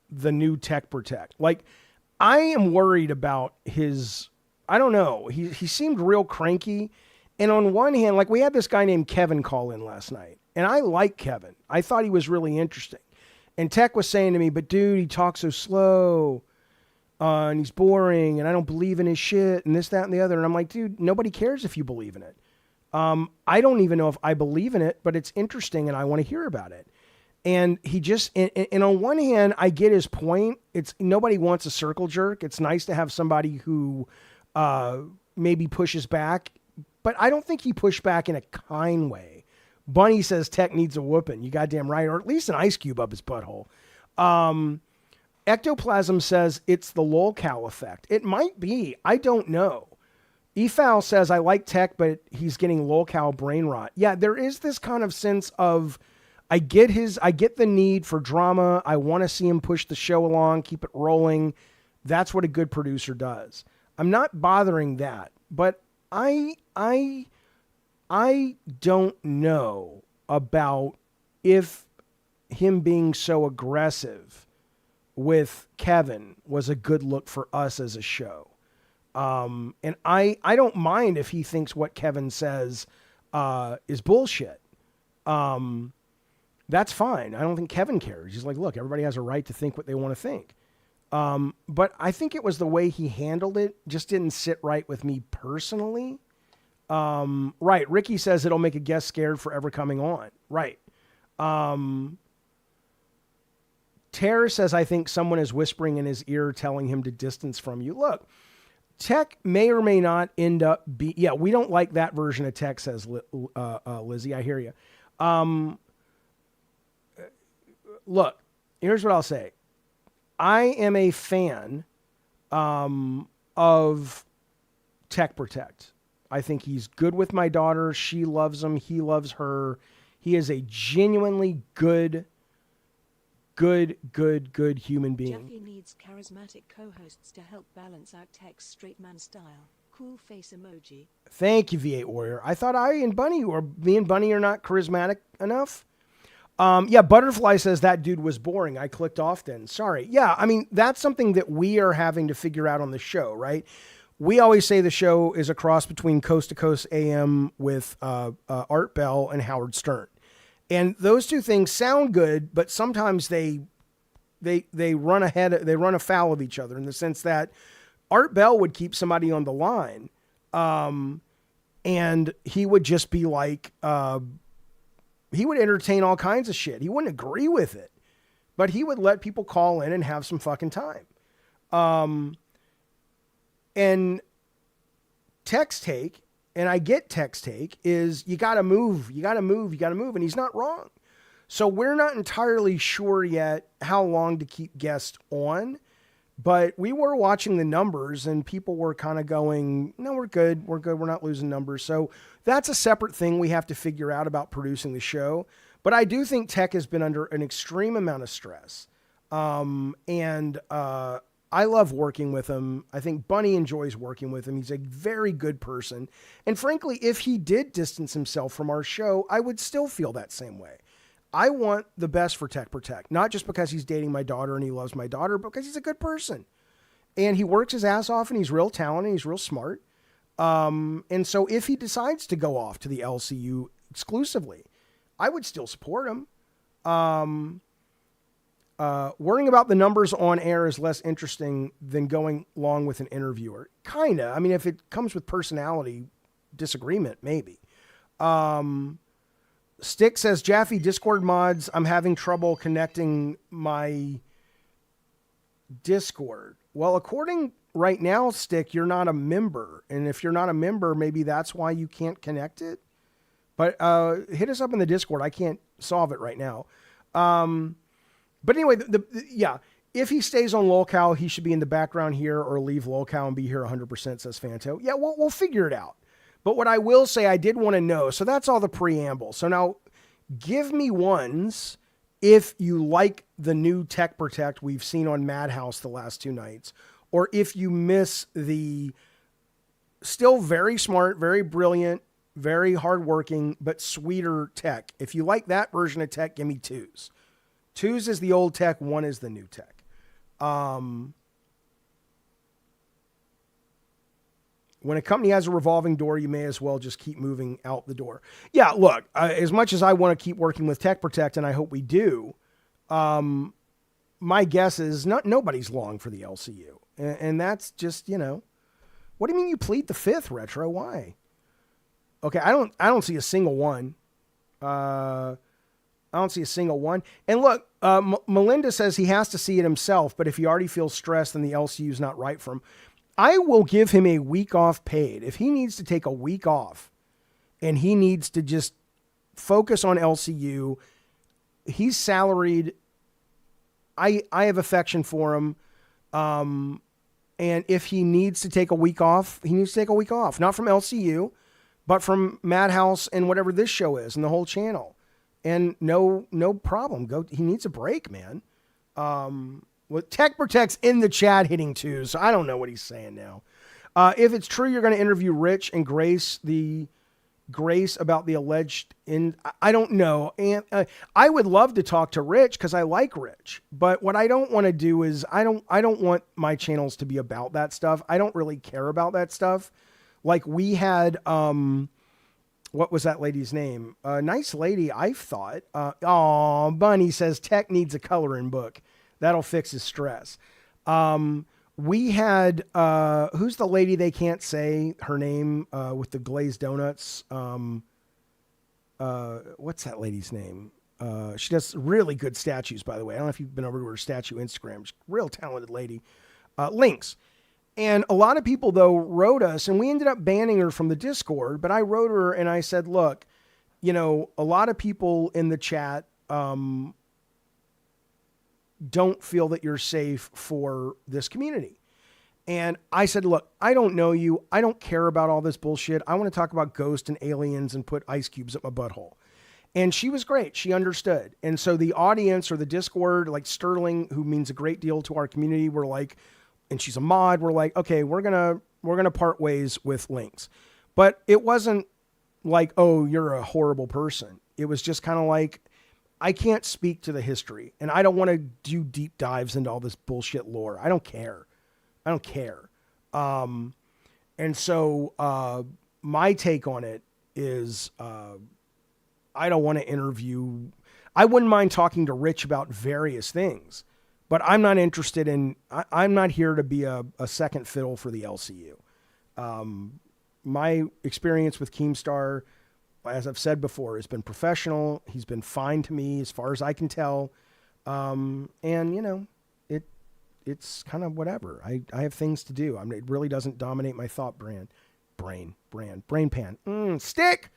the new Tech Protect. Like, I am worried about I don't know. He seemed real cranky. And on one hand, like, we had this guy named Kevin call in last night, and I like Kevin. I thought he was really interesting. And Tech was saying to me, but dude, he talks so slow, and he's boring, and I don't believe in his shit, and this, that, and the other. And I'm like, dude, nobody cares if you believe in it. I don't even know if I believe in it, but it's interesting and I want to hear about it. And he just, and on one hand, I get his point. It's nobody wants a circle jerk. It's nice to have somebody who, maybe pushes back, but I don't think he pushed back in a kind way. Bunny says Tech needs a whooping. You goddamn right. Or at least an ice cube up his butthole. Ectoplasm says it's the lolcow effect. It might be. I don't know. EFAL says, I like Tech, but he's getting lolcow brain rot. Yeah, there is this kind of sense of, I get the need for drama. I want to see him push the show along, keep it rolling. That's what a good producer does. I'm not bothering that, but I don't know about if him being so aggressive with Kevin was a good look for us as a show. And I don't mind if he thinks what Kevin says is bullshit. That's fine. I don't think Kevin cares. He's like, look, everybody has a right to think what they want to think. But I think it was the way he handled it just didn't sit right with me personally. Right. Ricky says it'll make a guest scared for ever coming on. Right. Tara says, I think someone is whispering in his ear telling him to distance from you. Look, Tech may or may not end up yeah, we don't like that version of Tech, says Lizzie. I hear you. Look, here's what I'll say. I am a fan of Tech Protect. I think he's good with my daughter. She loves him. He loves her. He is a genuinely good human being. Jeffy needs charismatic co-hosts to help balance out Tech's straight man style. Cool face emoji. Thank you, V8 Warrior. I thought me and Bunny are not charismatic enough. Yeah, Butterfly says that dude was boring. I clicked off then. Sorry. Yeah, I mean, that's something that we are having to figure out on the show, right? We always say the show is a cross between Coast to Coast AM with Art Bell and Howard Stern. And those two things sound good, but sometimes they run afoul of each other in the sense that Art Bell would keep somebody on the line, and he would just be like, he would entertain all kinds of shit. He wouldn't agree with it, but he would let people call in and have some fucking time. And Tech's take, and I get Tech's take, is you got to move. And he's not wrong. So we're not entirely sure yet how long to keep guests on, but we were watching the numbers and people were kind of going, no, we're good. We're not losing numbers. So that's a separate thing we have to figure out about producing the show. But I do think Tech has been under an extreme amount of stress. I love working with him. I think Bunny enjoys working with him. He's a very good person. And frankly, if he did distance himself from our show, I would still feel that same way. I want the best for Tech Protect, not just because he's dating my daughter and he loves my daughter, but because he's a good person. And he works his ass off and he's real talented. He's real smart. And so if he decides to go off to the LCU exclusively, I would still support him. Worrying about the numbers on air is less interesting than going along with an interviewer. Kinda. I mean, if it comes with personality disagreement, maybe. Stick says, Jaffe, Discord mods, I'm having trouble connecting my Discord. Well, according right now, Stick, you're not a member. And if you're not a member, maybe that's why you can't connect it. But hit us up in the Discord. I can't solve it right now. But anyway, yeah, if he stays on lolcow, he should be in the background here or leave lolcow and be here 100%, says Fanto. Yeah, we'll figure it out. But what I will say, I did want to know. So that's all the preamble. So now give me ones if you like the new Tech Protect we've seen on Madhouse the last 2 nights, or if you miss the still very smart, very brilliant, very hardworking, but sweeter Tech. If you like that version of Tech, give me 2s. 2s is the old Tech, 1 is the new Tech. When a company has a revolving door, you may as well just keep moving out the door. Yeah, look, as much as I want to keep working with Tech Protect, and I hope we do, my guess is nobody's long for the LCU. And that's just, what do you mean you plead the 5th, Retro? Why? Okay, I don't see a single one. I don't see a single one. And look, Melinda says he has to see it himself, but if he already feels stressed, then the LCU is not right for him. I will give him a week off paid. If he needs to take a week off and he needs to just focus on LCU, he's salaried. I have affection for him. And if he needs to take a week off, he needs to take a week off, not from LCU, but from Madhouse and whatever this show is and the whole channel. And no problem. He needs a break, man. With Tech Protect's in the chat hitting 2, so I don't know what he's saying now. If it's true, you're going to interview Rich and Grace about the alleged I don't know. And I would love to talk to Rich because I like Rich. But what I don't want to do is I don't want my channels to be about that stuff. I don't really care about that stuff. Like we had what was that lady's name? Nice lady, I thought. Bunny says Tech needs a coloring book. That'll fix his stress. We had, who's the lady they can't say her name with the glazed donuts? What's that lady's name? She does really good statues, by the way. I don't know if you've been over to her statue Instagram. She's a real talented lady. Links. And a lot of people, though, wrote us, and we ended up banning her from the Discord, but I wrote her and I said, look, a lot of people in the chat don't feel that you're safe for this community. And I said, look, I don't know you. I don't care about all this bullshit. I want to talk about ghosts and aliens and put ice cubes up my butthole. And she was great. She understood. And so the audience or the Discord, like Sterling, who means a great deal to our community, were like, and she's a mod, we're like, okay, we're gonna part ways with links. But it wasn't like, oh, you're a horrible person. It was just kind of like, I can't speak to the history, and I don't want to do deep dives into all this bullshit lore. I don't care. And so my take on it is I don't want to interview. I wouldn't mind talking to Rich about various things, but I'm not interested in, I'm not here to be a second fiddle for the LCU. My experience with Keemstar, as I've said before, has been professional. He's been fine to me as far as I can tell. And you know, it's kind of whatever. I have things to do. I mean, it really doesn't dominate my thought brain pan. Stick.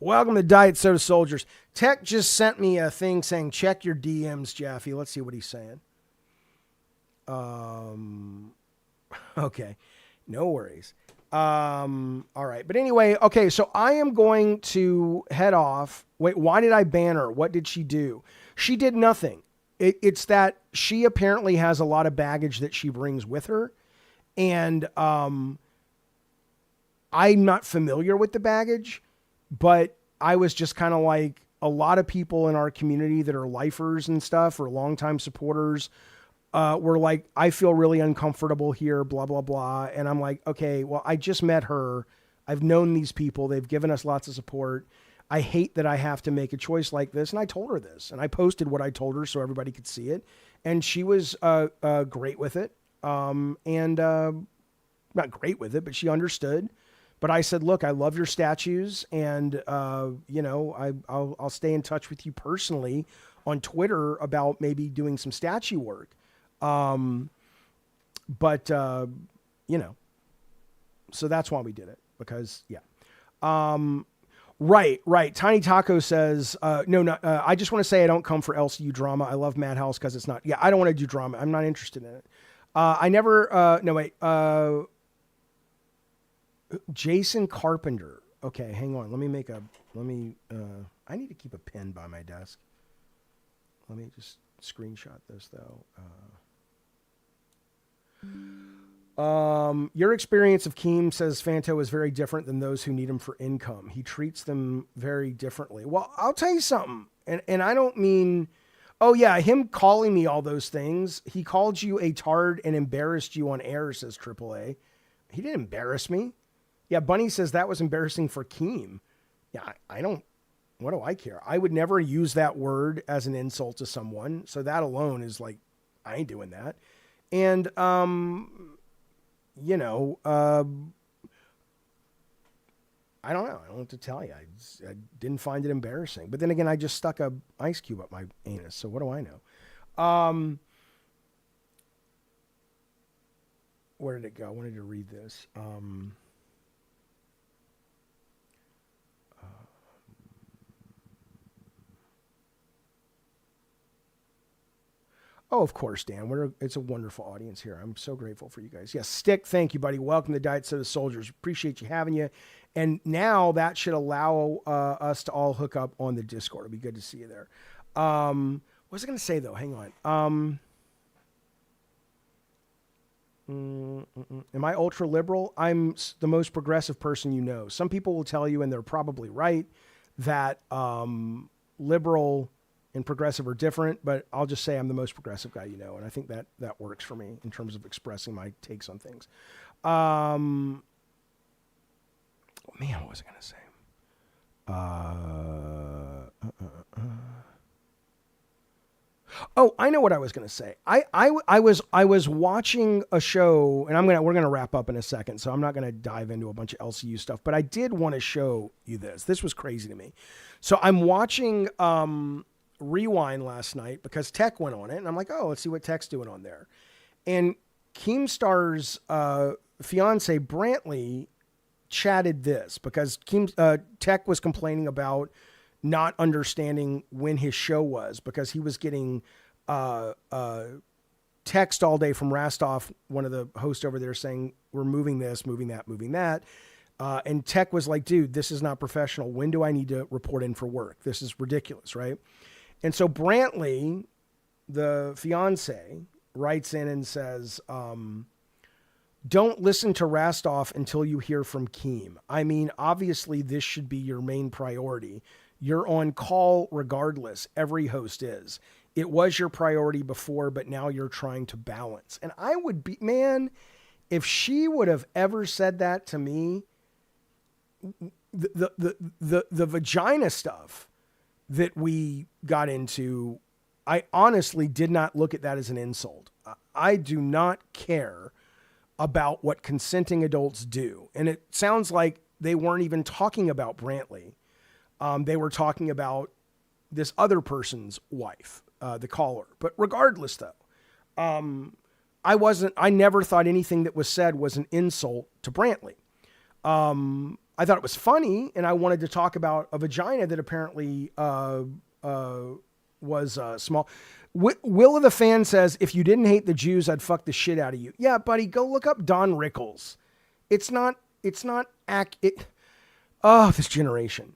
Welcome to Diet Soda Soldiers. Tech just sent me a thing saying, check your DMs, Jaffe. Let's see what he's saying. Okay. No worries. All right. But anyway, okay. So I am going to head off. Wait, why did I ban her? What did she do? She did nothing. It's that she apparently has a lot of baggage that she brings with her. And I'm not familiar with the baggage, but I was just kind of like, a lot of people in our community that are lifers and stuff or longtime supporters were like, I feel really uncomfortable here, blah, blah, blah. And I'm like, okay, well, I just met her. I've known these people. They've given us lots of support. I hate that I have to make a choice like this. And I told her this, and I posted what I told her so everybody could see it. And she was great with it. Not great with it, but she understood. But I said, look, I love your statues, and you know, I'll stay in touch with you personally on Twitter about maybe doing some statue work. But you know, so that's why we did it, because yeah. Right. Tiny Taco says, no, I just want to say I don't come for LCU drama. I love Madhouse because it's not, yeah, I don't want to do drama. I'm not interested in it. Jason Carpenter. Okay, hang on. I need to keep a pen by my desk. Let me just screenshot this though. Your experience of Keem, says Fanto, is very different than those who need him for income. He treats them very differently. Well, I'll tell you something. And I don't mean, oh yeah, him calling me all those things. He called you a tard and embarrassed you on air, says AAA. He didn't embarrass me. Yeah, Bunny says that was embarrassing for Keem. Yeah, I don't, what do I care? I would never use that word as an insult to someone. So that alone is like, I ain't doing that. And, you know, I don't know. I don't know what to tell you. I didn't find it embarrassing. But then again, I just stuck a ice cube up my anus. So what do I know? Where did it go? I wanted to read this. Oh, of course, Dan. It's a wonderful audience here. I'm so grateful for you guys. Yes, Stick, thank you, buddy. Welcome to Diet Soda Soldiers. Appreciate you having you. And now that should allow us to all hook up on the Discord. It'll be good to see you there. What was I going to say, though? Hang on. Am I ultra liberal? I'm the most progressive person you know. Some people will tell you, and they're probably right, that liberal and progressive are different, but I'll just say I'm the most progressive guy you know, and I think that works for me in terms of expressing my takes on things. Man, what was I going to say? Oh, I know what I was going to say. I was watching a show, and we're going to wrap up in a second, so I'm not going to dive into a bunch of LCU stuff, but I did want to show you this. This was crazy to me. So I'm watching Rewind last night because Tech went on it, and I'm like, oh, let's see what Tech's doing on there. And Keemstar's fiance Brantley chatted this because Tech was complaining about not understanding when his show was, because he was getting text all day from Rastov, one of the hosts over there, saying, we're moving this, moving that, moving that. And Tech was like, dude, this is not professional. When do I need to report in for work? This is ridiculous, right? And so Brantley, the fiance, writes in and says, don't listen to Rastov until you hear from Keem. I mean, obviously this should be your main priority. You're on call regardless. Every host is. It was your priority before, but now you're trying to balance. And I would be, man, if she would have ever said that to me, the vagina stuff that we got into, I honestly did not look at that as an insult. I do not care about what consenting adults do. And it sounds like they weren't even talking about Brantley. They were talking about this other person's wife, the caller. But regardless though, I never thought anything that was said was an insult to Brantley. I thought it was funny, and I wanted to talk about a vagina that apparently was small. Will of the Fan says, if you didn't hate the Jews, I'd fuck the shit out of you. Yeah, buddy, go look up Don Rickles. It's not this generation.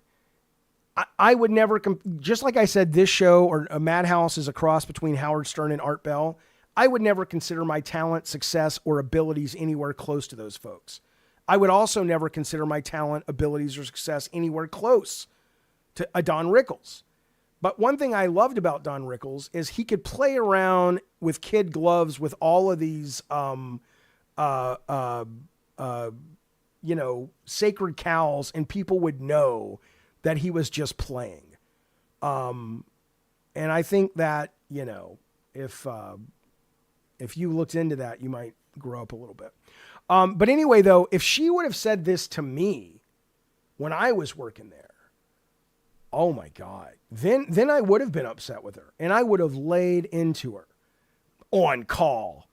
I would never, just like I said, this show or a Madhouse is a cross between Howard Stern and Art Bell. I would never consider my talent, success, or abilities anywhere close to those folks. I would also never consider my talent, abilities, or success anywhere close to a Don Rickles. But one thing I loved about Don Rickles is he could play around with kid gloves with all of these, sacred cows, and people would know that he was just playing. And I think that, if you looked into that, you might grow up a little bit. But anyway, though, if she would have said this to me when I was working there, oh my God, then I would have been upset with her, and I would have laid into her on call.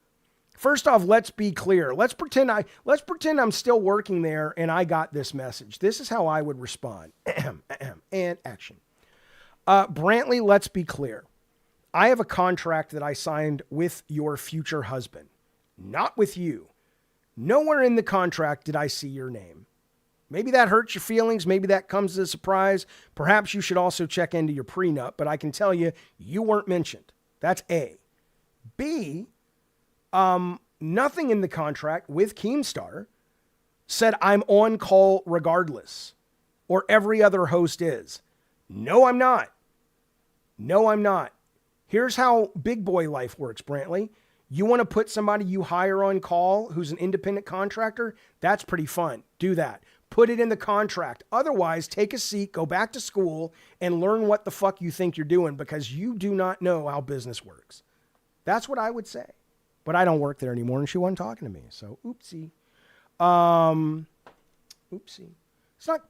First off, let's be clear. Let's pretend I'm still working there and I got this message. This is how I would respond. And action. Brantley, let's be clear. I have a contract that I signed with your future husband, not with you. Nowhere in the contract did I see your name. Maybe that hurts your feelings. Maybe that comes as a surprise. Perhaps you should also check into your prenup, but I can tell you, you weren't mentioned. That's A. B, nothing in the contract with Keemstar said I'm on call regardless, or every other host is. No, I'm not. No, I'm not. Here's how big boy life works, Brantley. You want to put somebody you hire on call who's an independent contractor? That's pretty fun. Do that. Put it in the contract. Otherwise, take a seat, go back to school, and learn what the fuck you think you're doing, because you do not know how business works. That's what I would say. But I don't work there anymore, and she wasn't talking to me. So, oopsie. Oopsie. It's not,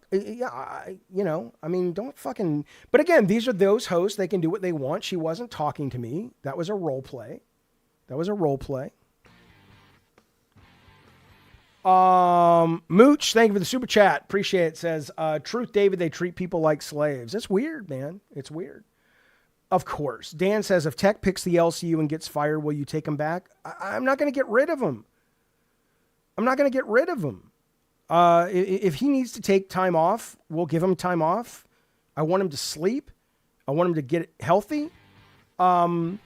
don't fucking... But again, these are those hosts. They can do what they want. She wasn't talking to me. That was a role play. Mooch, thank you for the super chat. Appreciate it. Says, truth, David, they treat people like slaves. It's weird, man. It's weird. Of course. Dan says, if Tech picks the LCU and gets fired, will you take him back? I'm not going to get rid of him. If he needs to take time off, we'll give him time off. I want him to sleep. I want him to get healthy. And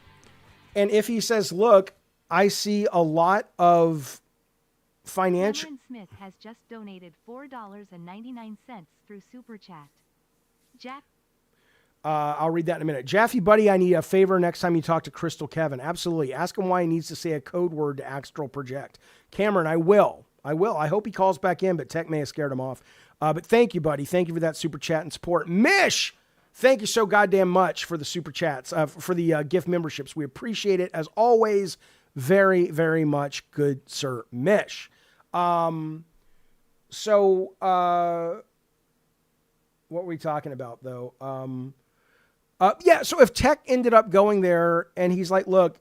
if he says, look, I see a lot of financial... Cameron Smith has just donated $4.99 through Super Chat. Jack... I'll read that in a minute. Jaffe, buddy, I need a favor next time you talk to Crystal Kevin. Absolutely. Ask him why he needs to say a code word to Astral Project. Cameron, I will. I hope he calls back in, but Tech may have scared him off. But thank you, buddy. Thank you for that super chat and support. Mish, thank you so goddamn much for the super chats, for the gift memberships. We appreciate it, as always, very, very much. Good sir, Mish. What were we talking about, though? So if Tech ended up going there and he's like, look,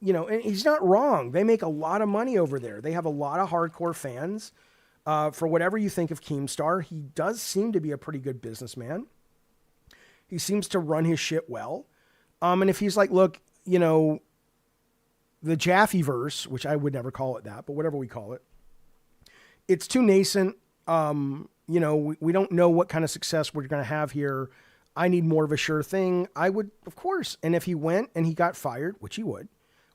and he's not wrong. They make a lot of money over there. They have a lot of hardcore fans. For whatever you think of Keemstar, he does seem to be a pretty good businessman. He seems to run his shit well. And if he's like, look, you know, the Jaffe-verse, which I would never call it that, but whatever we call it, it's too nascent. You know, we don't know what kind of success we're going to have here. I need more of a sure thing. I would, of course. And if he went and he got fired, which he would,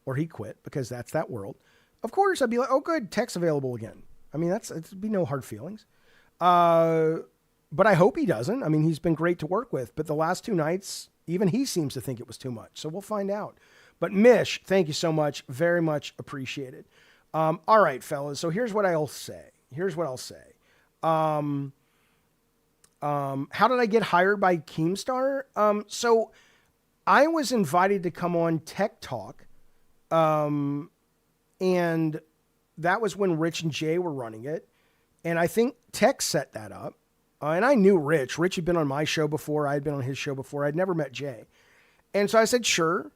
or he quit because that's that world, of course, I'd be like, oh, good, tech's available again. I mean, it'd be no hard feelings. But I hope he doesn't. I mean, he's been great to work with, but the last 2 nights, even he seems to think it was too much. So we'll find out. But Mish, thank you so much. Very much appreciated. All right, fellas. So here's what I'll say. How did I get hired by Keemstar? So I was invited to come on Tech Talk. And that was when Rich and Jay were running it. And I think Tech set that up. And I knew Rich. Rich had been on my show before. I had been on his show before. I'd never met Jay. And so I said, sure.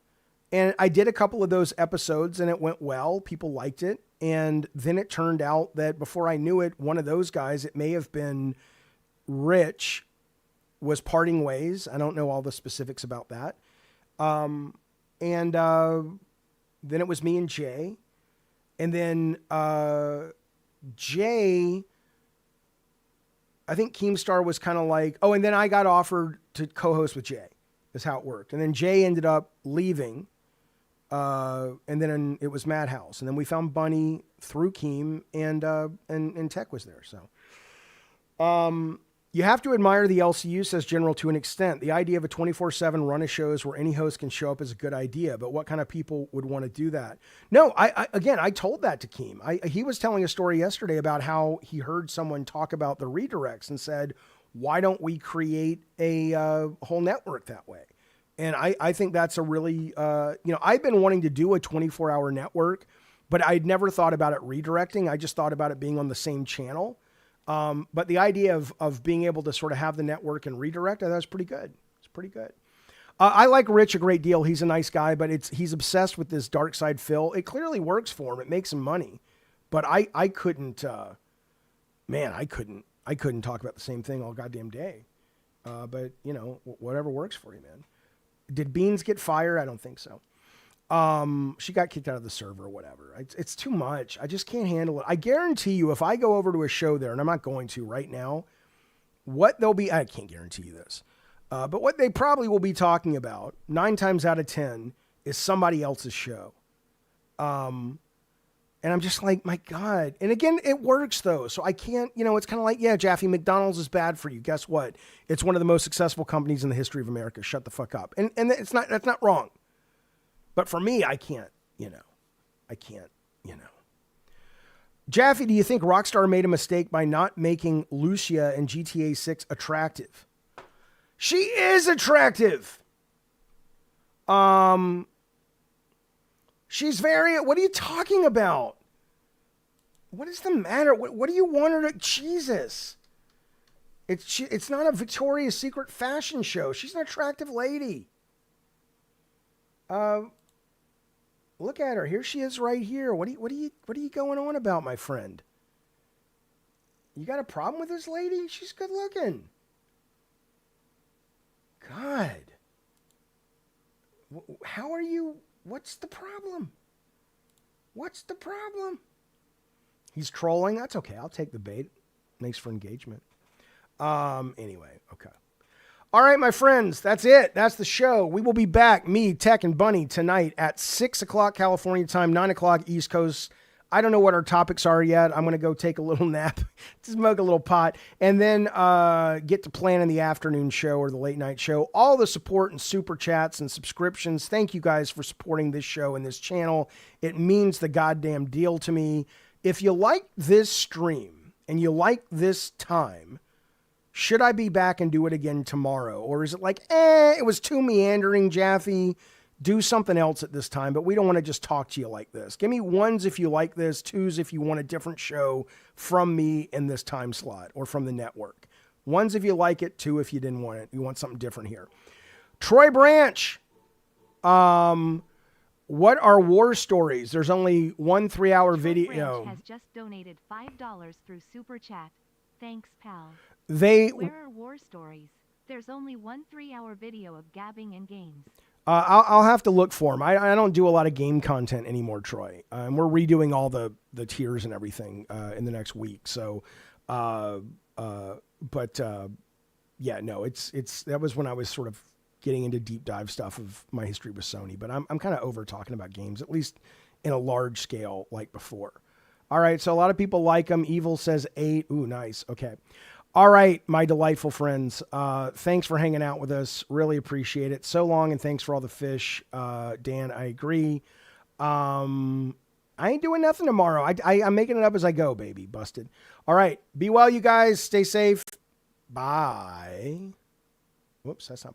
And I did a couple of those episodes and it went well. People liked it. And then it turned out that before I knew it, one of those guys, it may have been Rich, was parting ways. I don't know all the specifics about that. Then it was me and Jay. And then Jay, I think Keemstar was kind of like, oh, and then I got offered to co-host with Jay, is how it worked. And then Jay ended up leaving. And then it was Madhouse. And then we found Bunny through Keem and Tech was there. So, you have to admire the LCU, says General, to an extent. The idea of a 24/7 run of shows where any host can show up is a good idea, but what kind of people would want to do that? No, I told that to Keem. He was telling a story yesterday about how he heard someone talk about the redirects and said, why don't we create a whole network that way? And I think that's a really, I've been wanting to do a 24-hour network, but I'd never thought about it redirecting. I just thought about it being on the same channel. But the idea of being able to sort of have the network and redirect, I thought was pretty good. It's pretty good. I like Rich a great deal. He's a nice guy, but he's obsessed with this dark side Phil. It clearly works for him. It makes him money, but I couldn't, I couldn't talk about the same thing all goddamn day. But whatever works for you, man. Did Beans get fired? I don't think so. She got kicked out of the server or whatever. It's too much. I just can't handle it. I guarantee you, if I go over to a show there, and I'm not going to right now, I can't guarantee you this, but what they probably will be talking about 9 times out of 10 is somebody else's show. And I'm just like, my God. And again, it works though. So I can't, it's kind of like, yeah, Jaffe, McDonald's is bad for you. Guess what? It's one of the most successful companies in the history of America. Shut the fuck up. And that's not wrong. But for me, I can't. Jaffe, do you think Rockstar made a mistake by not making Lucia in GTA 6 attractive? She is attractive. She's what are you talking about? What is the matter? What do you want her to, Jesus. It's not a Victoria's Secret fashion show. She's an attractive lady. Look at her. Here she is right here. What are you going on about, my friend? You got a problem with this lady? She's good looking. God. How are you? What's the problem? What's the problem? He's trolling. That's okay. I'll take the bait. Makes for engagement. Anyway, okay. All right, my friends, that's it. That's the show. We will be back, me, Tech, and Bunny, tonight at 6 o'clock California time, 9 o'clock East Coast. I don't know what our topics are yet. I'm going to go take a little nap, smoke a little pot, and then get to planning the afternoon show or the late night show. All the support and super chats and subscriptions. Thank you guys for supporting this show and this channel. It means the goddamn deal to me. If you like this stream and you like this time, should I be back and do it again tomorrow? Or is it like, it was too meandering, Jaffe. Do something else at this time, but we don't want to just talk to you like this. Give me 1s if you like this, 2s if you want a different show from me in this time slot or from the network. 1s if you like it, 2 if you didn't want it. You want something different here. Troy Branch. What are war stories? There's only 1 3-hour video. Branch has just donated $5 through Super Chat. Thanks, pal. Where are war stories? There's only 1 3-hour video of gabbing and games. I'll have to look for them. I don't do a lot of game content anymore, Troy. And we're redoing all the tiers and everything in the next week. So, yeah, no, it's that was when I was sort of getting into deep dive stuff of my history with Sony. But I'm kind of over talking about games, at least in a large scale like before. All right, so a lot of people like them. Evil says 8. Ooh, nice. Okay. All right, my delightful friends. Thanks for hanging out with us. Really appreciate it. So long, and thanks for all the fish. Dan, I agree. I ain't doing nothing tomorrow. I'm making it up as I go, baby. Busted. All right. Be well, you guys. Stay safe. Bye. Whoops, that's not.